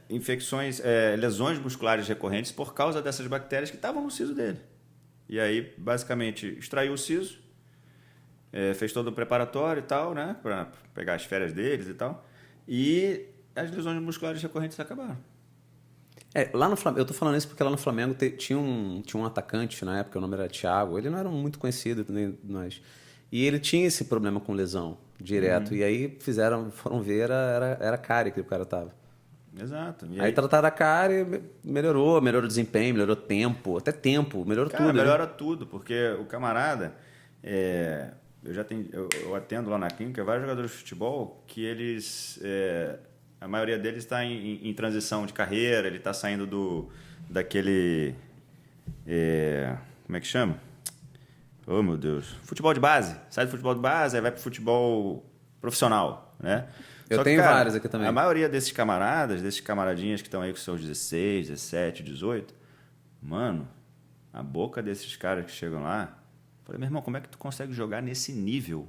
infecções, lesões musculares recorrentes por causa dessas bactérias que estavam no siso dele. E aí, basicamente, extraiu o siso, fez todo o preparatório e tal, né, para pegar as férias deles e tal, e as lesões musculares recorrentes acabaram. Lá no Flamengo, eu tô falando isso porque lá no Flamengo tinha um atacante na época, o nome era Thiago, ele não era muito conhecido, nem nós. E ele tinha esse problema com lesão direto. E aí foram ver, era cárie que o cara tava. Exato. E aí trataram a cárie, melhorou o desempenho, melhorou tempo, melhorou tudo. Melhora tudo, porque o camarada, eu atendo lá na clínica vários jogadores de futebol que eles... a maioria deles está em transição de carreira, ele está saindo daquele... como é que chama? Oh, meu Deus. Futebol de base. Sai do futebol de base, aí vai para o futebol profissional, né? Eu tenho vários aqui também. A maioria desses camaradas, desses camaradinhas que estão aí com seus 16, 17, 18, mano, a boca desses caras que chegam lá, eu falei, meu irmão, como é que tu consegue jogar nesse nível?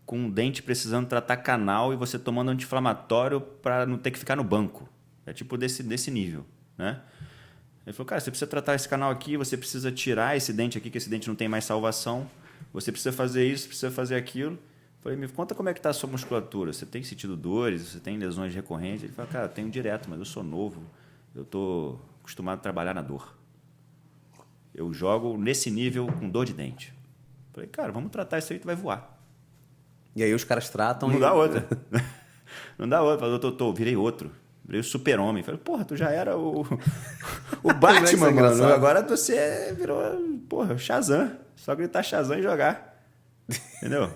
Com um dente precisando tratar canal e você tomando anti-inflamatório para não ter que ficar no banco. É tipo desse nível, né? Ele falou, cara, você precisa tratar esse canal aqui, você precisa tirar esse dente aqui, que esse dente não tem mais salvação. Você precisa fazer isso, precisa fazer aquilo. Eu falei, me conta como é que está a sua musculatura. Você tem sentido dores? Você tem lesões recorrentes? Ele falou, cara, eu tenho direto, mas eu sou novo. Eu estou acostumado a trabalhar na dor. Eu jogo nesse nível com dor de dente. Eu falei, cara, vamos tratar isso aí, tu vai voar. E aí os caras tratam... Não dá outra. Não dá outra. Falei, doutor, virei outro. Virei o super-homem. Falei, porra, tu já era o Batman, mano. Agora você virou, porra, o Shazam. Só gritar Shazam e jogar. Entendeu?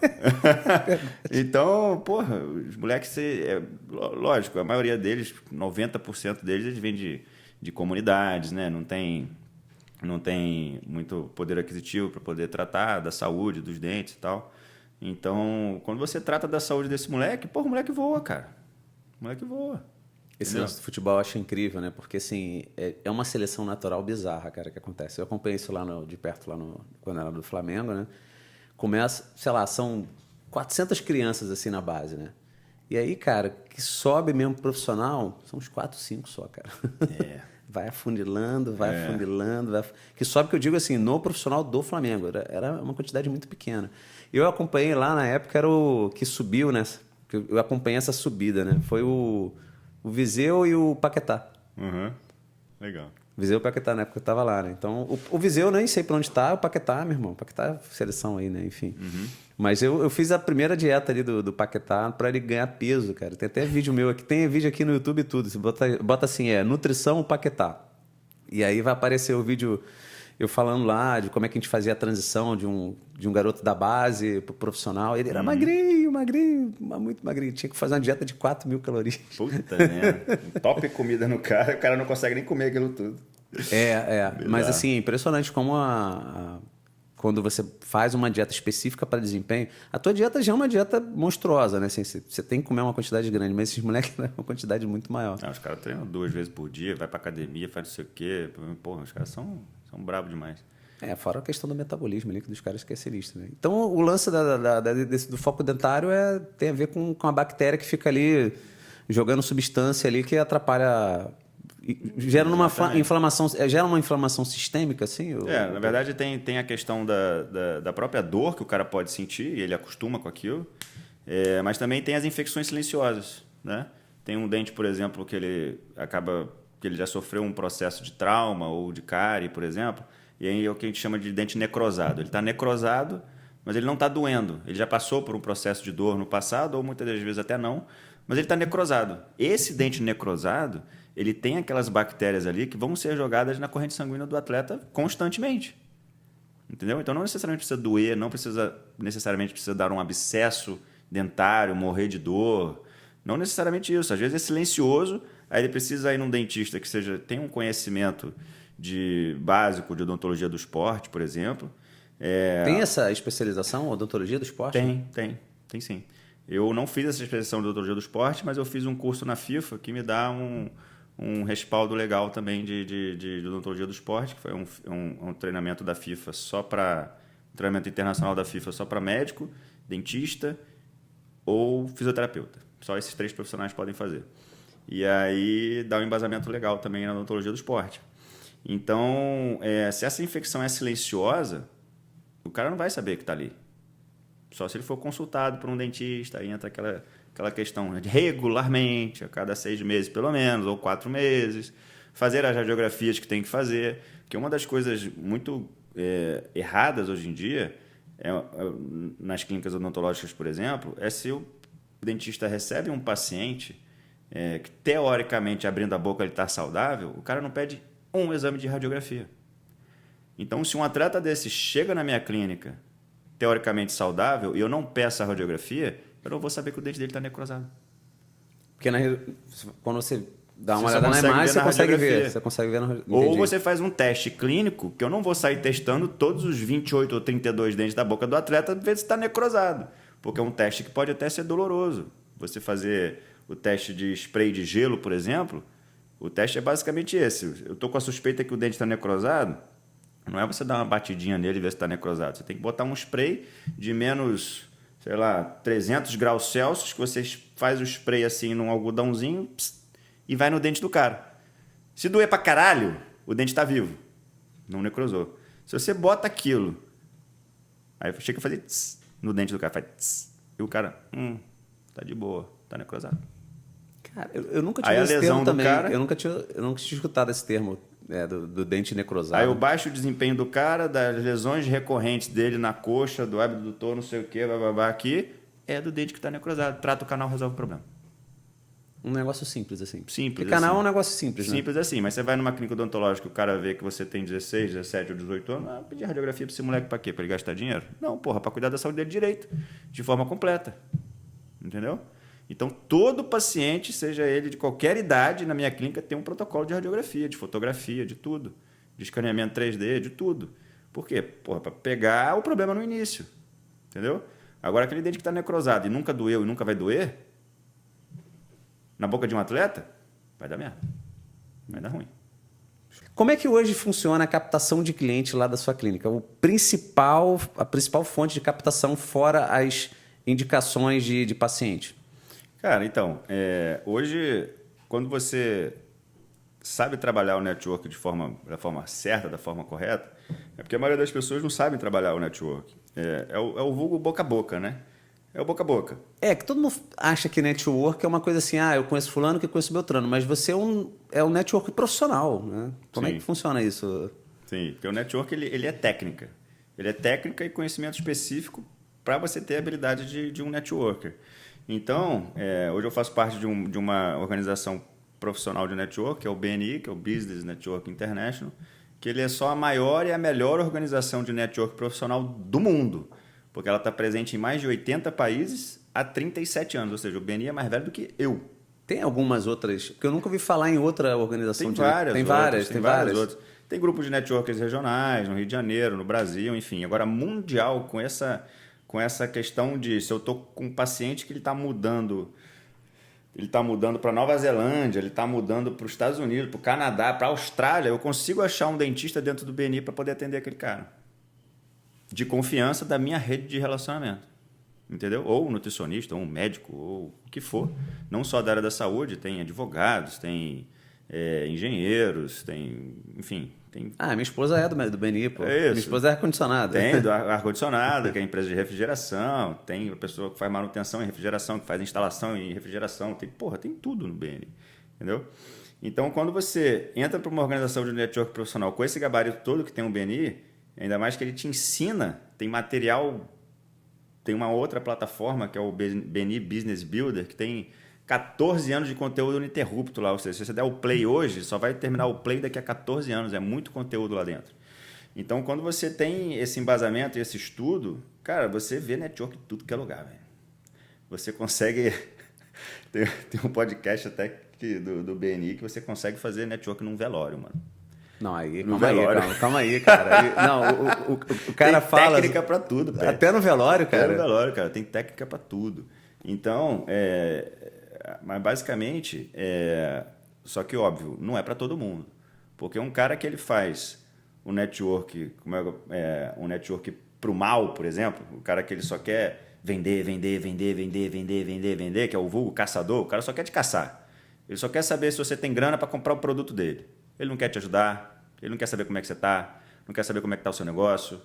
Então, porra, os moleques, lógico, a maioria deles, 90% deles, eles vêm de comunidades, né? Não tem muito poder aquisitivo para poder tratar da saúde, dos dentes e tal. Então, quando você trata da saúde desse moleque, porra, o moleque voa, cara. O moleque voa. Esse lance do futebol eu acho incrível, né? Porque, assim, é uma seleção natural bizarra, cara, que acontece. Eu acompanhei isso lá de perto, quando era do Flamengo, né? Começa, sei lá, são 400 crianças, assim, na base, né? E aí, cara, que sobe mesmo profissional, são uns 4, 5 só, cara. Vai afunilando. Que sobe, que eu digo assim, no profissional do Flamengo. Era uma quantidade muito pequena. Eu acompanhei lá, na época, era o que subiu, né? Eu acompanhei essa subida, né? Foi o Viseu e o Paquetá. Uhum. Legal. Viseu e o Paquetá, na época eu tava lá, né? Então, o Viseu eu nem sei pra onde tá, o Paquetá, meu irmão. O Paquetá é seleção aí, né? Enfim. Uhum. Mas eu fiz a primeira dieta ali do Paquetá pra ele ganhar peso, cara. Tem até vídeo meu aqui, tem vídeo aqui no YouTube e tudo. Você bota assim, nutrição Paquetá. E aí vai aparecer o vídeo eu falando lá de como é que a gente fazia a transição de um garoto da base pro profissional. Ele era magrinho, muito magrinho. Tinha que fazer uma dieta de 4.000 calorias. Puta merda. Top comida no cara, o cara não consegue nem comer aquilo tudo. Mas assim, é impressionante como quando você faz uma dieta específica para desempenho, a tua dieta já é uma dieta monstruosa, né? Assim, você tem que comer uma quantidade grande, mas esses moleques é uma quantidade muito maior. Os caras treinam 2 vezes por dia, vai pra academia, faz não sei o quê. Porra, os caras são bravos demais. Fora a questão do metabolismo ali, que dos caras que é sinistro, né? Então, o lance do foco dentário tem a ver com a bactéria que fica ali jogando substância ali que atrapalha... Gera uma inflamação sistêmica, assim? Na verdade tem a questão da própria dor que o cara pode sentir, e ele acostuma com aquilo, mas também tem as infecções silenciosas, né? Tem um dente, por exemplo, que ele já sofreu um processo de trauma ou de cárie, por exemplo, e aí é o que a gente chama de dente necrosado. Ele está necrosado, mas ele não está doendo. Ele já passou por um processo de dor no passado, ou muitas das vezes até não, mas ele está necrosado. Esse dente necrosado, ele tem aquelas bactérias ali que vão ser jogadas na corrente sanguínea do atleta constantemente. Entendeu? Então não necessariamente precisa doer, não necessariamente precisa dar um abscesso dentário, morrer de dor. Não necessariamente isso. Às vezes é silencioso, aí ele precisa ir num dentista que tenha um conhecimento básico de odontologia do esporte, por exemplo. Tem essa especialização, odontologia do esporte? Tem sim. Eu não fiz essa especialização de odontologia do esporte, mas eu fiz um curso na FIFA que me dá um respaldo legal também de odontologia do esporte, que foi um treinamento da FIFA treinamento internacional da FIFA só para médico, dentista ou fisioterapeuta. Só esses 3 profissionais podem fazer. E aí dá um embasamento legal também na odontologia do esporte. Então, se essa infecção é silenciosa, o cara não vai saber que está ali. Só se ele for consultado por um dentista, aí entra aquela questão de regularmente, a cada 6 meses pelo menos, ou 4 meses, fazer as radiografias que tem que fazer, que uma das coisas muito erradas hoje em dia, nas clínicas odontológicas, por exemplo, é se o dentista recebe um paciente que, teoricamente, abrindo a boca ele está saudável, o cara não pede um exame de radiografia. Então, se um atleta desse chega na minha clínica teoricamente saudável e eu não peço a radiografia, eu não vou saber que o dente dele está necrosado. Porque quando você dá uma Você olhada na consegue imagem, ver você na consegue ver. radiografia. Você consegue ver na Ou Entendi. você faz um teste clínico, que eu não vou sair testando todos os 28 ou 32 dentes da boca do atleta para ver se está necrosado. Porque é um teste que pode até ser doloroso. Você fazer o teste de spray de gelo, por exemplo, o teste é basicamente esse. Eu estou com a suspeita que o dente está necrosado, não é você dar uma batidinha nele e ver se está necrosado. Você tem que botar um spray de menos, sei lá, 300 graus Celsius, que você faz o spray assim num algodãozinho e vai no dente do cara. Se doer pra caralho, o dente está vivo. Não necrosou. Se você bota aquilo, aí chega a fazer tss, no dente do cara, faz tss, e o cara, tá de boa, tá necrosado. Cara, eu nunca tinha Aí a esse lesão termo do também. cara- Eu nunca tinha escutado esse termo do dente necrosado. Aí o baixo desempenho do cara, das lesões recorrentes dele na coxa, do abdutor, não sei o que, bababá aqui, é do dente que está necrosado. Trata o canal, resolve o problema. Um negócio simples, assim. Simples, Porque canal assim. é um negócio simples, né? Simples assim, mas você vai numa clínica odontológica e o cara vê que você tem 16, 17 ou 18 anos, pedir radiografia para esse moleque para quê? Para ele gastar dinheiro? Não, porra, para cuidar da saúde dele direito, de forma completa. Entendeu? Então, todo paciente, seja ele de qualquer idade, na minha clínica tem um protocolo de radiografia, de fotografia, de tudo. De escaneamento 3D, de tudo. Por quê? Porra, para pegar o problema no início. Entendeu? Agora, aquele dente que está necrosado e nunca doeu e nunca vai doer, na boca de um atleta, vai dar merda. Vai dar ruim. Como é que hoje funciona a captação de cliente lá da sua clínica? A principal fonte de captação fora as indicações de paciente? Cara, então, hoje, quando você sabe trabalhar o network da forma certa, da forma correta, é porque a maioria das pessoas não sabem trabalhar o network. É o vulgo boca a boca, né? É o boca a boca. Que todo mundo acha que network é uma coisa assim, eu conheço fulano que conheço Beltrano, mas você é um network profissional, né? Como é Sim. que funciona isso? Sim, porque o network ele é técnica. Ele é técnica e conhecimento específico para você ter a habilidade de um networker. Então, hoje eu faço parte de uma organização profissional de network, que é o BNI, que é o Business Network International, que ele é só a maior e a melhor organização de network profissional do mundo, porque ela está presente em mais de 80 países há 37 anos, ou seja, o BNI é mais velho do que eu. Tem algumas outras, porque eu nunca ouvi falar em outra organização. Tem várias Tem várias. outras. Tem grupos de networkers regionais, no Rio de Janeiro, no Brasil, enfim. Agora, mundial, com essa questão de se eu estou com um paciente que ele está mudando para Nova Zelândia, ele está mudando para os Estados Unidos, para o Canadá, para a Austrália, eu consigo achar um dentista dentro do BNI para poder atender aquele cara. De confiança da minha rede de relacionamento. Entendeu? Ou um nutricionista, ou um médico, ou o que for. Não só da área da saúde, tem advogados, tem engenheiros, tem... Enfim, tem... Minha esposa é do BNI, pô. É isso. Minha esposa é ar-condicionada. Tem do ar-condicionado, que é a empresa de refrigeração, tem a pessoa que faz manutenção em refrigeração, que faz instalação em refrigeração, tem tudo no BNI, entendeu? Então, quando você entra para uma organização de network profissional com esse gabarito todo que tem um BNI, ainda mais que ele te ensina, tem material, tem uma outra plataforma que é o BNI Business Builder, que tem 14 anos de conteúdo ininterrupto lá, ou seja, se você der o play hoje, só vai terminar o play daqui a 14 anos, é muito conteúdo lá dentro. Então, quando você tem esse embasamento e esse estudo, cara, você vê network em tudo que é lugar, velho. Você consegue... tem um podcast até do BNI que você consegue fazer network num velório, mano. Não, No velório. calma aí, cara. Não, o cara tem fala... técnica pra tudo, velho. Até no velório, cara. Até no velório, cara. Tem técnica pra tudo. Então, mas basicamente, só que óbvio, não é para todo mundo. Porque um cara que ele faz um network, um network pro mal, por exemplo, o cara que ele só quer vender, que é o vulgo caçador, o cara só quer te caçar. Ele só quer saber se você tem grana para comprar o produto dele. Ele não quer te ajudar, ele não quer saber como é que você está, não quer saber como é que está o seu negócio,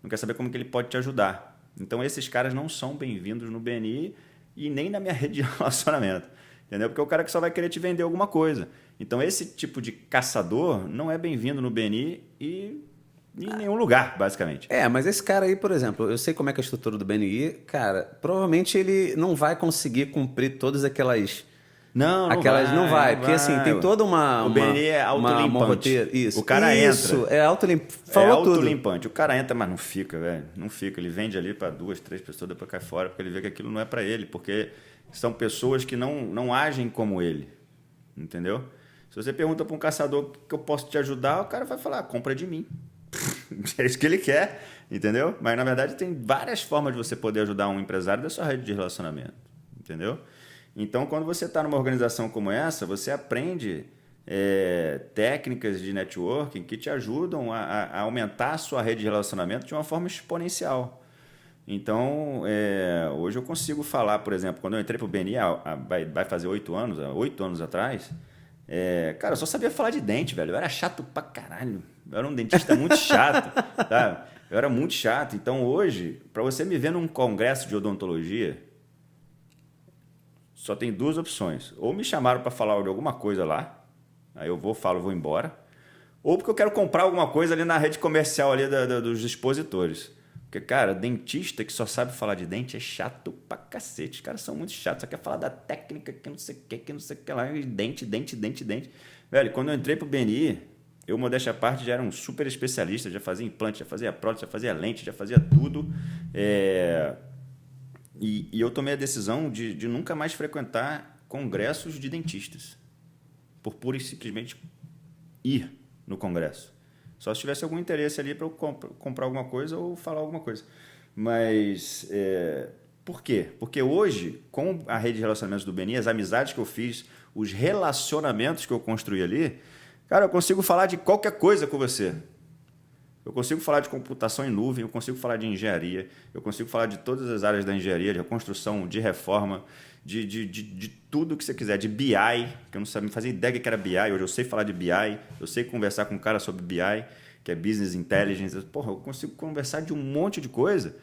não quer saber como que ele pode te ajudar. Então, esses caras não são bem-vindos no BNI e nem na minha rede de relacionamento. Entendeu? Porque é o cara que só vai querer te vender alguma coisa. Então, esse tipo de caçador não é bem-vindo no BNI e em nenhum lugar, basicamente. Mas esse cara aí, por exemplo, eu sei como é que é a estrutura do BNI, cara, provavelmente ele não vai conseguir cumprir todas aquelas Não Aquelas vai, não vai, porque assim, tem toda uma... O BNI é autolimpante. Isso. O cara isso, entra. é autolimpante. Falou tudo. Autolimpante. O cara entra, mas não fica, velho. Não fica. Ele vende ali para 2, 3 pessoas, depois cai fora, porque ele vê que aquilo não é para ele, porque são pessoas que não agem como ele. Entendeu? Se você pergunta para um caçador que eu posso te ajudar, o cara vai falar, compra de mim. É isso que ele quer, entendeu? Mas, na verdade, tem várias formas de você poder ajudar um empresário da sua rede de relacionamento, entendeu? Então, quando você está numa organização como essa, você aprende técnicas de networking que te ajudam a aumentar a sua rede de relacionamento de uma forma exponencial. Então, hoje eu consigo falar, por exemplo, quando eu entrei para o BNI, vai fazer 8 anos atrás, cara, eu só sabia falar de dente, velho. Eu era chato pra caralho. Eu era um dentista muito chato, tá? Eu era muito chato. Então, hoje, para você me ver num congresso de odontologia, só tem 2 opções. Ou me chamaram para falar de alguma coisa lá, aí eu vou embora. Ou porque eu quero comprar alguma coisa ali na rede comercial ali dos expositores. Porque, cara, dentista que só sabe falar de dente é chato pra cacete. Os caras são muito chatos. Só quer falar da técnica que não sei o que não sei o que lá. Dente. Velho, quando eu entrei pro BNI, eu, modéstia à parte, já era um super especialista. Já fazia implante, já fazia prótese, já fazia lente, já fazia tudo. E eu tomei a decisão de nunca mais frequentar congressos de dentistas. Por pura e simplesmente ir no congresso. Só se tivesse algum interesse ali para eu comprar alguma coisa ou falar alguma coisa. Mas por quê? Porque hoje, com a rede de relacionamentos do BNI, as amizades que eu fiz, os relacionamentos que eu construí ali, cara, eu consigo falar de qualquer coisa com você. Eu consigo falar de computação em nuvem, eu consigo falar de engenharia, eu consigo falar de todas as áreas da engenharia, de construção, de reforma, de tudo que você quiser, de BI, que eu não sabia fazer ideia que era BI, hoje eu sei falar de BI, eu sei conversar com um cara sobre BI, que é Business Intelligence. Porra, eu consigo conversar de um monte de coisa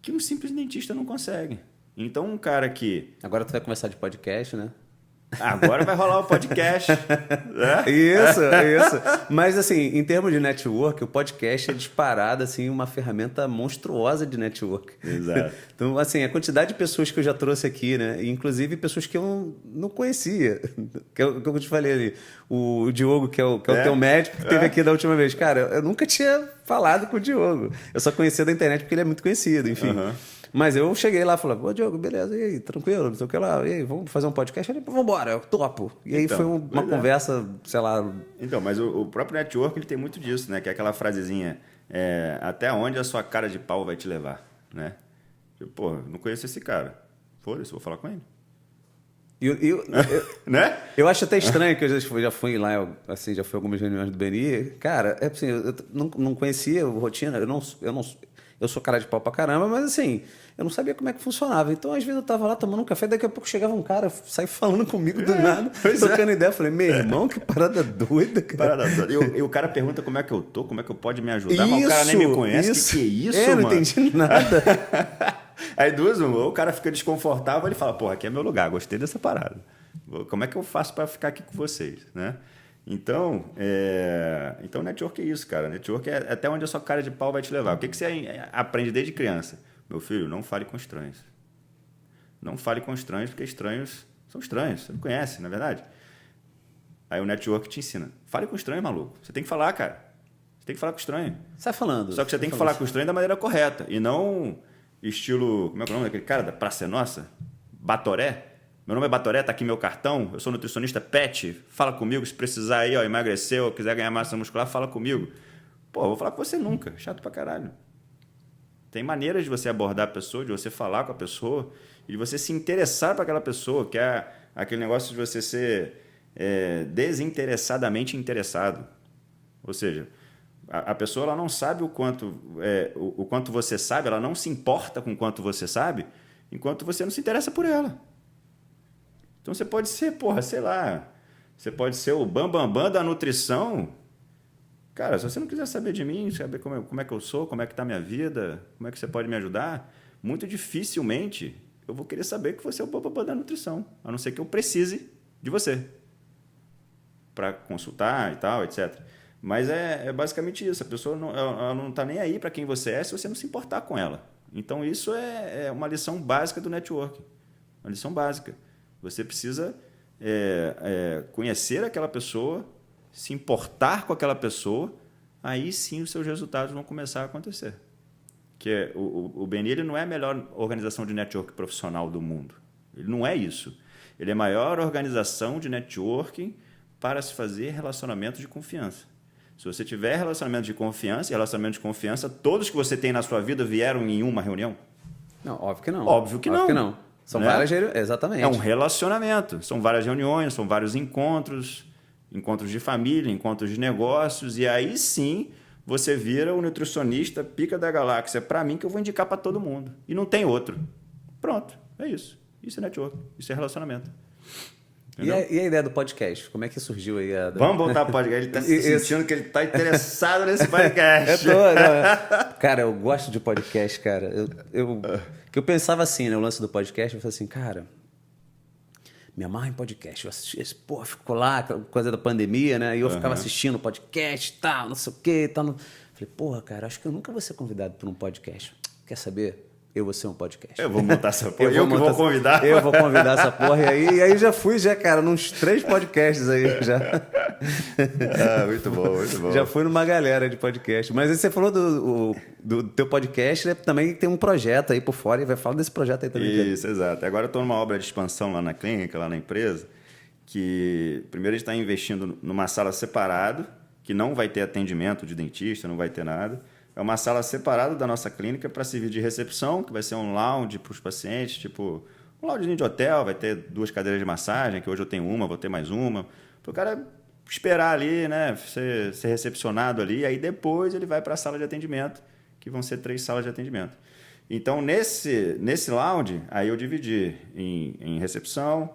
que um simples dentista não consegue. Então, um cara que... Agora tu vai começar de podcast, né? Agora vai rolar o podcast. Né? Isso. Mas, assim, em termos de network, o podcast é disparado, assim, uma ferramenta monstruosa de network. Exato. Então, assim, a quantidade de pessoas que eu já trouxe aqui, né? Inclusive pessoas que eu não conhecia. Que eu te falei ali. O Diogo, que é o teu médico, que teve aqui da última vez. Cara, eu nunca tinha falado com o Diogo. Eu só conhecia da internet porque ele é muito conhecido, enfim. Uhum. Mas eu cheguei lá e falei, ô Diogo, beleza, e aí, tranquilo, não sei o que lá, e aí, vamos fazer um podcast? Ele falei, vambora, eu topo. E aí então, foi uma conversa, sei lá... Então, mas o próprio network, ele tem muito disso, né? Que é aquela frasezinha, até onde a sua cara de pau vai te levar, né? Tipo, pô, não conheço esse cara. Foda-se, vou falar com ele. Né? Eu acho até estranho que eu já fui lá, assim, já fui a algumas reuniões do BNI. Cara, assim, eu não conhecia a rotina, eu sou cara de pau pra caramba, mas assim, eu não sabia como é que funcionava. Então, às vezes, eu tava lá tomando um café, daqui a pouco chegava um cara, saia falando comigo do nada, trocando ideia. Eu falei, meu irmão, que parada doida, cara. E o cara pergunta como é que eu tô, como é que eu pode me ajudar, mas o cara nem me conhece. Que é isso, mano? Eu não entendi nada. Aí ou o cara fica desconfortável, ele fala, porra, aqui é meu lugar, gostei dessa parada. Como é que eu faço para ficar aqui com vocês, né? Então, network é isso, cara. Network é até onde a sua cara de pau vai te levar. O que você aprende desde criança? Meu filho, não fale com estranhos. Não fale com estranhos, porque estranhos são estranhos. Você não conhece, não é verdade? Aí o network te ensina. Fale com estranho, maluco. Você tem que falar, cara. Você tem que falar com estranho. Sai falando. Só que você tem que falar com estranho da maneira correta. E não estilo... Como é que é o nome daquele cara da Praça é Nossa? Batoré? Meu nome é Batoré, tá aqui meu cartão. Eu sou nutricionista pet. Fala comigo se precisar aí, ó, emagrecer ou quiser ganhar massa muscular, fala comigo. Pô, eu vou falar com você nunca. Chato pra caralho. Tem maneiras de você abordar a pessoa, de você falar com a pessoa e de você se interessar para aquela pessoa, que é aquele negócio de você ser desinteressadamente interessado. Ou seja, a pessoa ela não sabe o quanto você sabe, ela não se importa com o quanto você sabe, enquanto você não se interessa por ela. Então você pode ser, porra, sei lá, você pode ser o bambambam da nutrição. Cara, se você não quiser saber de mim, saber como é que eu sou, como é que está a minha vida, como é que você pode me ajudar, muito dificilmente eu vou querer saber que você é o bambambam da nutrição, a não ser que eu precise de você para consultar e tal, etc. Mas é basicamente isso, a pessoa ela não está nem aí para quem você é se você não se importar com ela. Então isso é uma lição básica do networking, uma lição básica. Você precisa conhecer aquela pessoa, se importar com aquela pessoa, aí sim os seus resultados vão começar a acontecer. Que o BNI ele não é a melhor organização de network profissional do mundo. Ele não é isso. Ele é a maior organização de networking para se fazer relacionamentos de confiança. Se você tiver relacionamento de confiança, todos que você tem na sua vida vieram em uma reunião? Não, óbvio que não. Óbvio que não. São né? várias reuniões, exatamente. É um relacionamento. São várias reuniões, são vários encontros de família, encontros de negócios, e aí sim você vira o nutricionista pica da galáxia para mim que eu vou indicar para todo mundo. E não tem outro. Pronto, é isso. Isso é network, isso é relacionamento. E a ideia do podcast? Como é que surgiu aí? Vamos voltar para o podcast. Ele está se sentindo que ele está interessado nesse podcast. Cara, eu gosto de podcast, cara. Eu pensava assim, né? O lance do podcast, eu falei assim, cara, me amarro em podcast. Eu assisti esse, ficou lá, coisa da pandemia, né? E eu ficava assistindo podcast, tal, não sei o quê, tal. Falei, cara, acho que eu nunca vou ser convidado para um podcast. Quer saber? Eu vou ser um podcast. Eu vou montar essa porra. Eu vou convidar. Eu vou convidar essa porra. E aí já fui, cara, nos 3 podcasts aí. Já. Muito bom, muito bom. Já fui numa galera de podcast. Mas aí você falou do teu podcast, né? Também tem um projeto aí por fora e vai falar desse projeto aí também. Isso, exato. Agora eu estou numa obra de expansão lá na clínica, lá na empresa, que primeiro a gente está investindo numa sala separada, que não vai ter atendimento de dentista, não vai ter nada. É uma sala separada da nossa clínica para servir de recepção, que vai ser um lounge para os pacientes, tipo um lounge de hotel, vai ter 2 cadeiras de massagem, que hoje eu tenho uma, vou ter mais uma, para o cara esperar ali, né, ser recepcionado ali, aí depois ele vai para a sala de atendimento, que vão ser 3 salas de atendimento. Então, nesse lounge, aí eu dividi em recepção,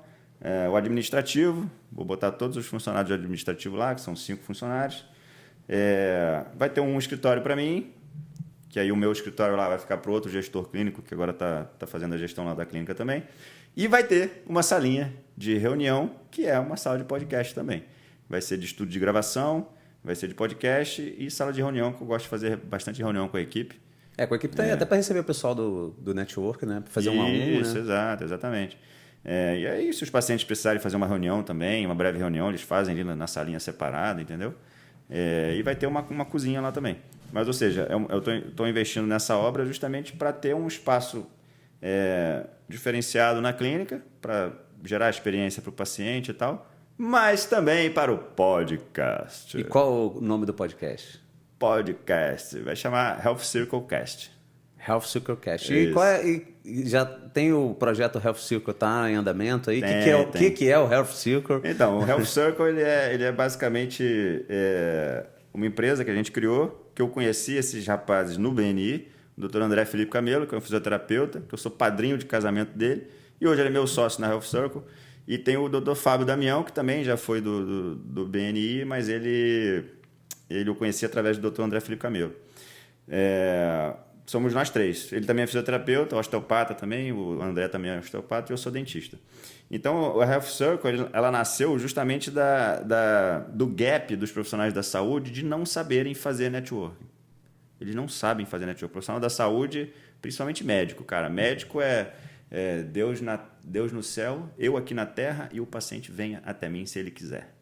o administrativo, vou botar todos os funcionários de administrativo lá, que são 5 funcionários. Vai ter um escritório para mim, que aí o meu escritório lá vai ficar para outro gestor clínico, que agora está fazendo a gestão lá da clínica também. E vai ter uma salinha de reunião, que é uma sala de podcast também. Vai ser de estúdio de gravação, vai ser de podcast e sala de reunião, que eu gosto de fazer bastante reunião com a equipe. Com a equipe tem até para receber o pessoal do network, né? Para fazer um a um, Isso, né? Exatamente. E aí, se os pacientes precisarem fazer uma reunião também, uma breve reunião, eles fazem ali na salinha separada, entendeu? E vai ter uma cozinha lá também. Mas, ou seja, eu estou investindo nessa obra justamente para ter um espaço diferenciado na clínica, para gerar experiência para o paciente e tal, mas também para o podcast. E qual o nome do podcast? Podcast. Vai chamar Health Circle Cast. Health Circle Cast. E já tem o projeto Health Circle, tá em andamento aí? O que é o Health Circle? Então, o Health Circle ele é basicamente uma empresa que a gente criou, que eu conheci esses rapazes no BNI, o Dr. André Felipe Camelo, que é um fisioterapeuta, que eu sou padrinho de casamento dele, e hoje ele é meu sócio na Health Circle. E tem o Dr. Fábio Damião, que também já foi do BNI, mas ele eu conheci através do Dr. André Felipe Camelo. Somos nós 3. Ele também é fisioterapeuta, osteopata também, o André também é osteopata e eu sou dentista. Então, o Health Circle ela nasceu justamente do gap dos profissionais da saúde de não saberem fazer networking. Eles não sabem fazer networking. O profissional da saúde, principalmente médico, cara. Médico é Deus no céu, eu aqui na terra e o paciente venha até mim se ele quiser.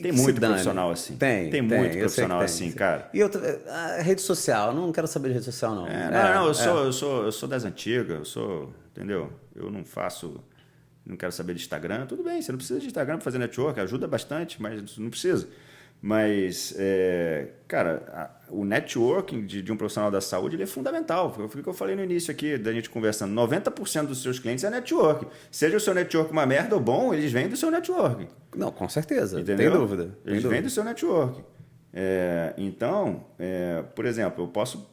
Tem muito profissional assim. Tem muito profissional assim, cara. E outra, a rede social, não quero saber de rede social, não. Eu sou das antigas, entendeu? Eu não quero saber de Instagram. Tudo bem, você não precisa de Instagram para fazer network, ajuda bastante, mas não precisa. Mas, cara, o networking de um profissional da saúde ele é fundamental. Foi o que eu falei no início aqui, da gente conversando. 90% dos seus clientes é network. Seja o seu network uma merda ou bom, eles vêm do seu network. Não, com certeza. Entendeu? Tem dúvida. Eles vêm do seu network. Então, por exemplo, eu posso,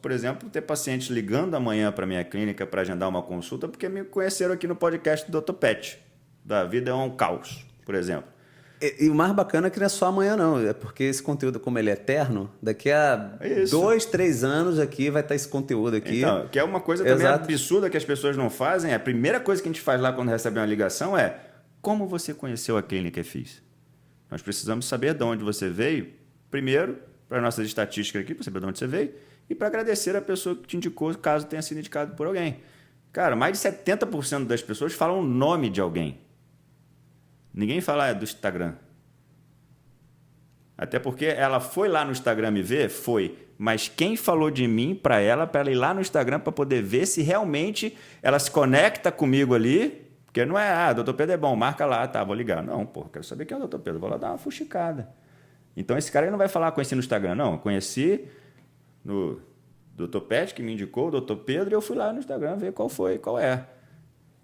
ter pacientes ligando amanhã para a minha clínica para agendar uma consulta porque me conheceram aqui no podcast do Dr. Pet. Da Vida é um Caos, por exemplo. E o mais bacana é que não é só amanhã, não. É porque esse conteúdo, como ele é eterno, daqui a 2, 3 anos aqui vai estar esse conteúdo aqui. Então, que é uma coisa também absurda que as pessoas não fazem. A primeira coisa que a gente faz lá quando recebe uma ligação é como você conheceu a clínica EFIS? Nós precisamos saber de onde você veio, primeiro, para nossas estatísticas aqui, para saber de onde você veio, e para agradecer a pessoa que te indicou, caso tenha sido indicado por alguém. Cara, mais de 70% das pessoas falam o nome de alguém. Ninguém fala do Instagram. Até porque ela foi lá no Instagram me ver? Foi. Mas quem falou de mim para ela ir lá no Instagram para poder ver se realmente ela se conecta comigo ali? Porque não é, doutor Pedro é bom, marca lá, tá, vou ligar. Não, pô, quero saber quem é o doutor Pedro, vou lá dar uma fuxicada. Então esse cara ele não vai falar, conheci no Instagram, não. Conheci no doutor Pet, que me indicou, o doutor Pedro, e eu fui lá no Instagram ver qual é.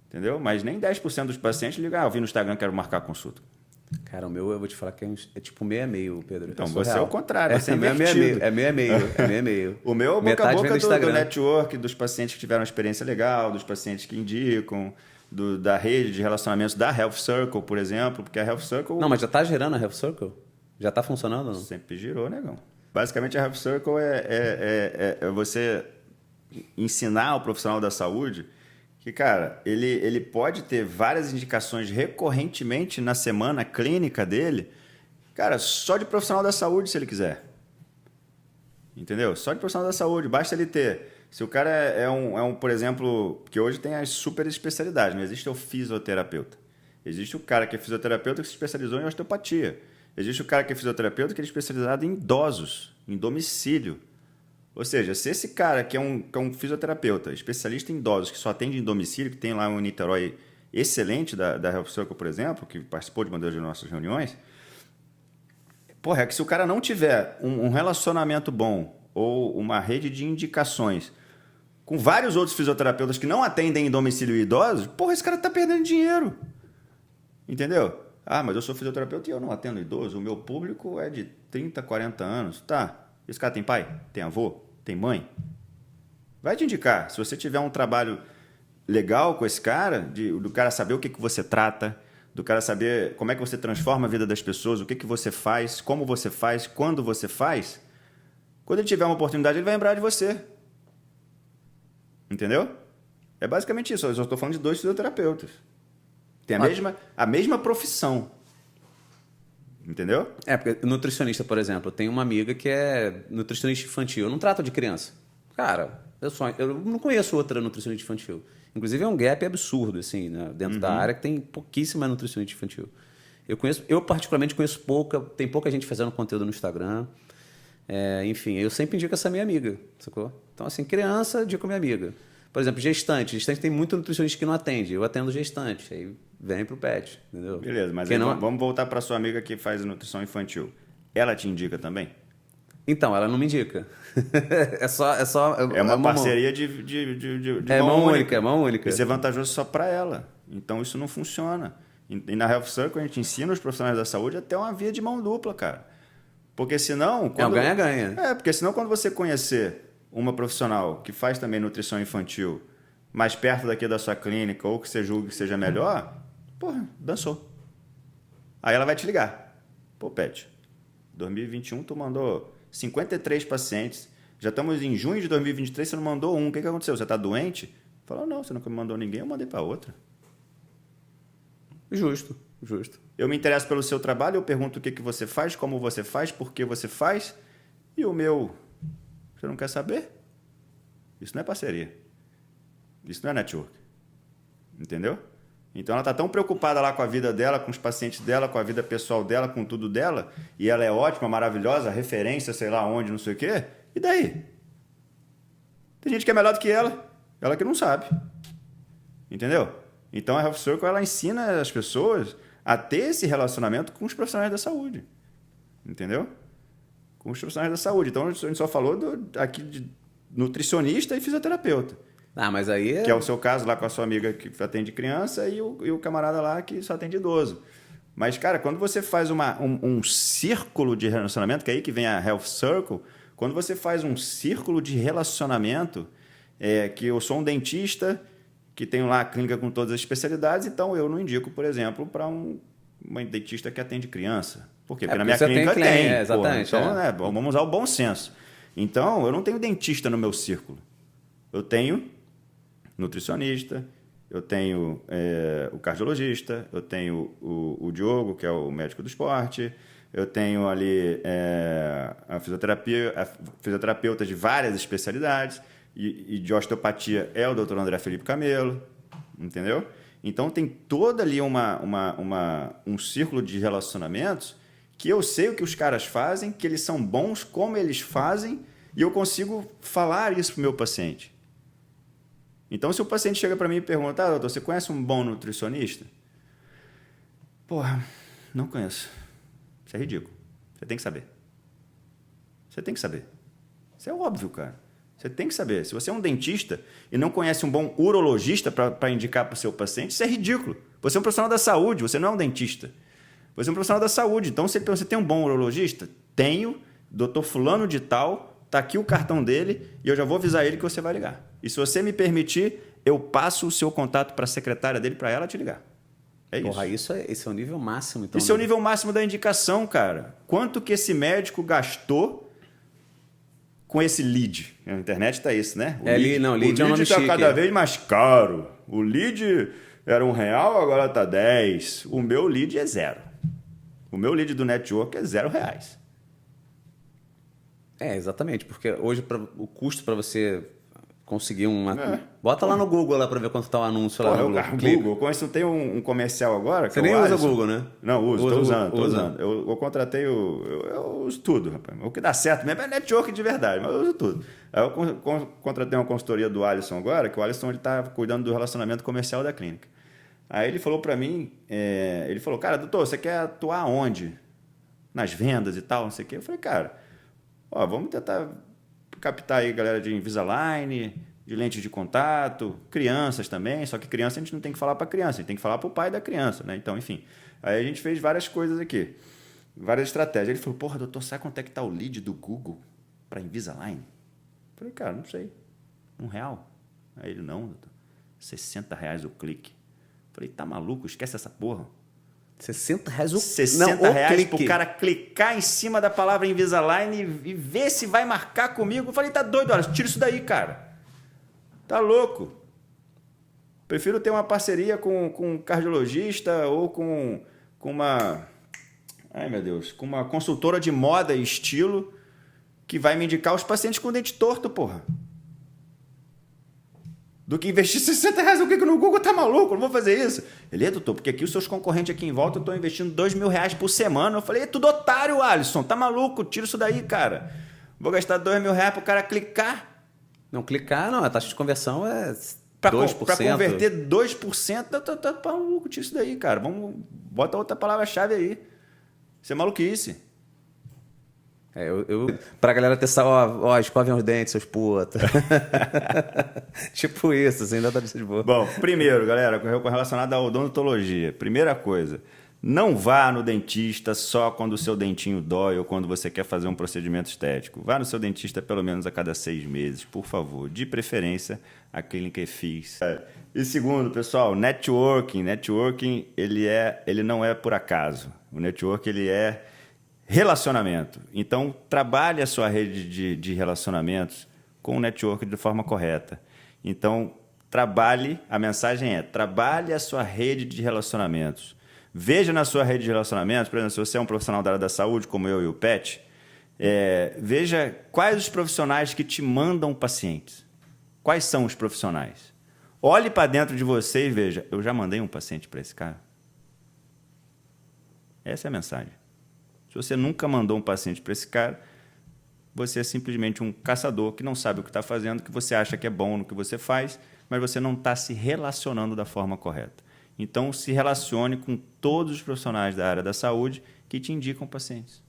Entendeu? Mas nem 10% dos pacientes ligam, eu vi no Instagram, quero marcar a consulta. Cara, o meu eu vou te falar que é tipo meio a meio, Pedro. Então, você é o contrário, você é meio a meio. É meio a meio. O meu é o boca a boca do network, dos pacientes que tiveram uma experiência legal, dos pacientes que indicam, da rede de relacionamentos da Health Circle, por exemplo, porque a Health Circle... Não, mas já está gerando a Health Circle? Já está funcionando ou não? Sempre girou, negão. Basicamente, a Health Circle é você ensinar o profissional da saúde que, cara, ele pode ter várias indicações recorrentemente na semana clínica dele, cara, só de profissional da saúde, se ele quiser. Entendeu? Só de profissional da saúde. Basta ele ter... Se o cara é um, por exemplo, que hoje tem as super especialidades, não existe o fisioterapeuta. Existe o cara que é fisioterapeuta que se especializou em osteopatia. Existe o cara que é fisioterapeuta que é especializado em idosos, em domicílio. Ou seja, se esse cara que é um fisioterapeuta, especialista em idosos, que só atende em domicílio, que tem lá um Niterói excelente da Health Circle, por exemplo, que participou de uma das nossas reuniões, porra, é que se o cara não tiver um relacionamento bom ou uma rede de indicações com vários outros fisioterapeutas que não atendem em domicílio idosos, porra, esse cara tá perdendo dinheiro. Entendeu? Ah, mas eu sou fisioterapeuta e eu não atendo idoso. O meu público é de 30, 40 anos. Tá. Esse cara tem pai? Tem avô? Tem mãe? Vai te indicar. Se você tiver um trabalho legal com esse cara, do cara saber o que você trata, do cara saber como é que você transforma a vida das pessoas, o que você faz, como você faz, quando você faz, quando ele tiver uma oportunidade, ele vai lembrar de você. Entendeu? É basicamente isso. Eu só estou falando de 2 fisioterapeutas. Tem a mesma profissão. Entendeu? Porque nutricionista, por exemplo, eu tenho uma amiga que é nutricionista infantil. Eu não trato de criança. Cara, eu não conheço outra nutricionista infantil. Inclusive é um gap absurdo, assim, né? Dentro da área, que tem pouquíssima nutricionista infantil. Eu particularmente conheço tem pouca gente fazendo conteúdo no Instagram. Enfim, eu sempre indico essa minha amiga, sacou? Então, assim, criança, indico minha amiga. Por exemplo, gestante. Gestante tem muito nutricionista que não atende. Eu atendo gestante. Aí vem pro pet, entendeu? Beleza, mas aí vamos voltar para sua amiga que faz nutrição infantil. Ela te indica também? Então, ela não me indica. É uma parceria de mão única. É mão única. Isso é vantajoso só para ela. Então, isso não funciona. E na Health Circle, a gente ensina os profissionais da saúde a ter uma via de mão dupla, cara. Porque senão... É um ganha-ganha. Porque senão quando você conhecer uma profissional que faz também nutrição infantil mais perto daqui da sua clínica ou que você julgue que seja melhor, porra, dançou. Aí ela vai te ligar. Pô, Pet, 2021 tu mandou 53 pacientes. Já estamos em junho de 2023, você não mandou um. O que aconteceu? Você está doente? Falou, não, você nunca me mandou ninguém, eu mandei para outra. Justo. Eu me interesso pelo seu trabalho, eu pergunto o que você faz, como você faz, por que você faz. E o meu... Você não quer saber? Isso não é parceria. Isso não é network. Entendeu? Então ela está tão preocupada lá com a vida dela, com os pacientes dela, com a vida pessoal dela, com tudo dela, e ela é ótima, maravilhosa, referência, sei lá onde, não sei o quê. E daí? Tem gente que é melhor do que ela que não sabe. Entendeu? Então a Health Circle ela ensina as pessoas a ter esse relacionamento com os profissionais da saúde. Entendeu? Com os profissionais da saúde. Então, a gente só falou aqui de nutricionista e fisioterapeuta. Mas aí... Que é o seu caso lá com a sua amiga que atende criança e o camarada lá que só atende idoso. Mas, cara, quando você faz um círculo de relacionamento, que é aí que vem a Health Circle, quando você faz um círculo de relacionamento, que eu sou um dentista, que tenho lá a clínica com todas as especialidades, então eu não indico, por exemplo, para uma dentista que atende criança. Por quê? Porque na minha clínica tem. Exatamente. Então, vamos usar o bom senso. Então, eu não tenho dentista no meu círculo. Eu tenho nutricionista, eu tenho o cardiologista, eu tenho o Diogo, que é o médico do esporte, eu tenho ali a fisioterapeuta de várias especialidades, e de osteopatia é o Dr. André Felipe Camelo, entendeu? Então tem toda ali um círculo de relacionamentos que eu sei o que os caras fazem, que eles são bons, como eles fazem, e eu consigo falar isso para o meu paciente. Então, se o paciente chega para mim e pergunta, doutor, você conhece um bom nutricionista? Porra, não conheço. Isso é ridículo. Você tem que saber. Você tem que saber. Isso é óbvio, cara. Você tem que saber. Se você é um dentista e não conhece um bom urologista para indicar para o seu paciente, isso é ridículo. Você é um profissional da saúde, você não é um dentista. Você é um profissional da saúde. Então, se você tem um bom urologista? Tenho, doutor fulano de tal, está aqui o cartão dele e eu já vou avisar ele que você vai ligar. E se você me permitir, eu passo o seu contato para a secretária dele para ela te ligar. É isso. Porra, esse é o nível máximo. Então, esse é o nível máximo da indicação, cara. Quanto que esse médico gastou com esse lead? Na internet está isso, né? Lead é um nome está chique. cada vez mais caro. O lead era R$1, agora está 10. O meu lead é 0. O meu lead do network é R$0. Exatamente, porque hoje o custo para você conseguir uma... Bota lá no Google lá para ver quanto está o anúncio lá no Google. Com isso tem um comercial agora. Você nem usa o Google, né? Não, estou usando. Eu contratei eu uso tudo, rapaz. O que dá certo mesmo é network de verdade, mas eu uso tudo. Aí eu contratei uma consultoria do Alisson agora, que o Alisson está cuidando do relacionamento comercial da clínica. Aí ele falou para mim, ele falou, cara, doutor, você quer atuar onde? Nas vendas e tal, não sei o quê. Eu falei, cara, vamos tentar captar aí galera de Invisalign, de lentes de contato, crianças também, só que criança a gente não tem que falar para criança, a gente tem que falar para o pai da criança, né? Então, enfim. Aí a gente fez várias coisas aqui, várias estratégias. Ele falou, porra, doutor, sabe quanto é que tá o lead do Google para Invisalign? Eu falei, cara, não sei. R$1? Aí ele, não, doutor, R$60 o clique. Eu falei, tá maluco? Esquece essa porra. R$60 o R$60 pro cara clicar em cima da palavra Invisalign e ver se vai marcar comigo. Eu falei, tá doido, olha, tira isso daí, cara. Tá louco. Prefiro ter uma parceria com um cardiologista ou com uma... Ai, meu Deus. Com uma consultora de moda e estilo que vai me indicar os pacientes com dente torto, porra. Do que investir R$60 o que no Google, tá maluco? Eu não vou fazer isso. Ele, doutor, porque aqui os seus concorrentes aqui em volta estão investindo R$2.000 por semana. Eu falei, é tudo otário, Alisson, tá maluco? Tira isso daí, cara. Vou gastar R$2.000 pro cara clicar. Não, clicar não, a taxa de conversão é 2%. Para converter 2%, tá maluco, tira isso daí, cara. Bota outra palavra-chave aí. Isso é maluquice. Pra galera ter escovem os dentes, seus putos. Tipo isso, assim, ainda tá de boa. Bom, primeiro, galera, relacionado à odontologia. Primeira coisa, não vá no dentista só quando o seu dentinho dói ou quando você quer fazer um procedimento estético. Vá no seu dentista pelo menos a cada 6 meses, por favor. De preferência, a clínica EFIS. E segundo, pessoal, networking. Networking, ele não é por acaso. O networking, ele é relacionamento. Então, trabalhe a sua rede de relacionamentos com o network de forma correta. Então, a mensagem é, trabalhe a sua rede de relacionamentos. Veja na sua rede de relacionamentos, por exemplo, se você é um profissional da área da saúde, como eu e o Pet, veja quais os profissionais que te mandam pacientes. Quais são os profissionais? Olhe para dentro de você e veja, eu já mandei um paciente para esse cara? Essa é a mensagem. Se você nunca mandou um paciente para esse cara, você é simplesmente um caçador que não sabe o que está fazendo, que você acha que é bom no que você faz, mas você não está se relacionando da forma correta. Então, se relacione com todos os profissionais da área da saúde que te indicam pacientes.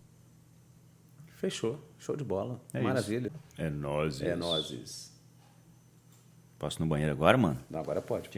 Fechou. Show de bola. Maravilha. É nóis. É nóis. Posso ir no banheiro agora, mano? Não, agora pode.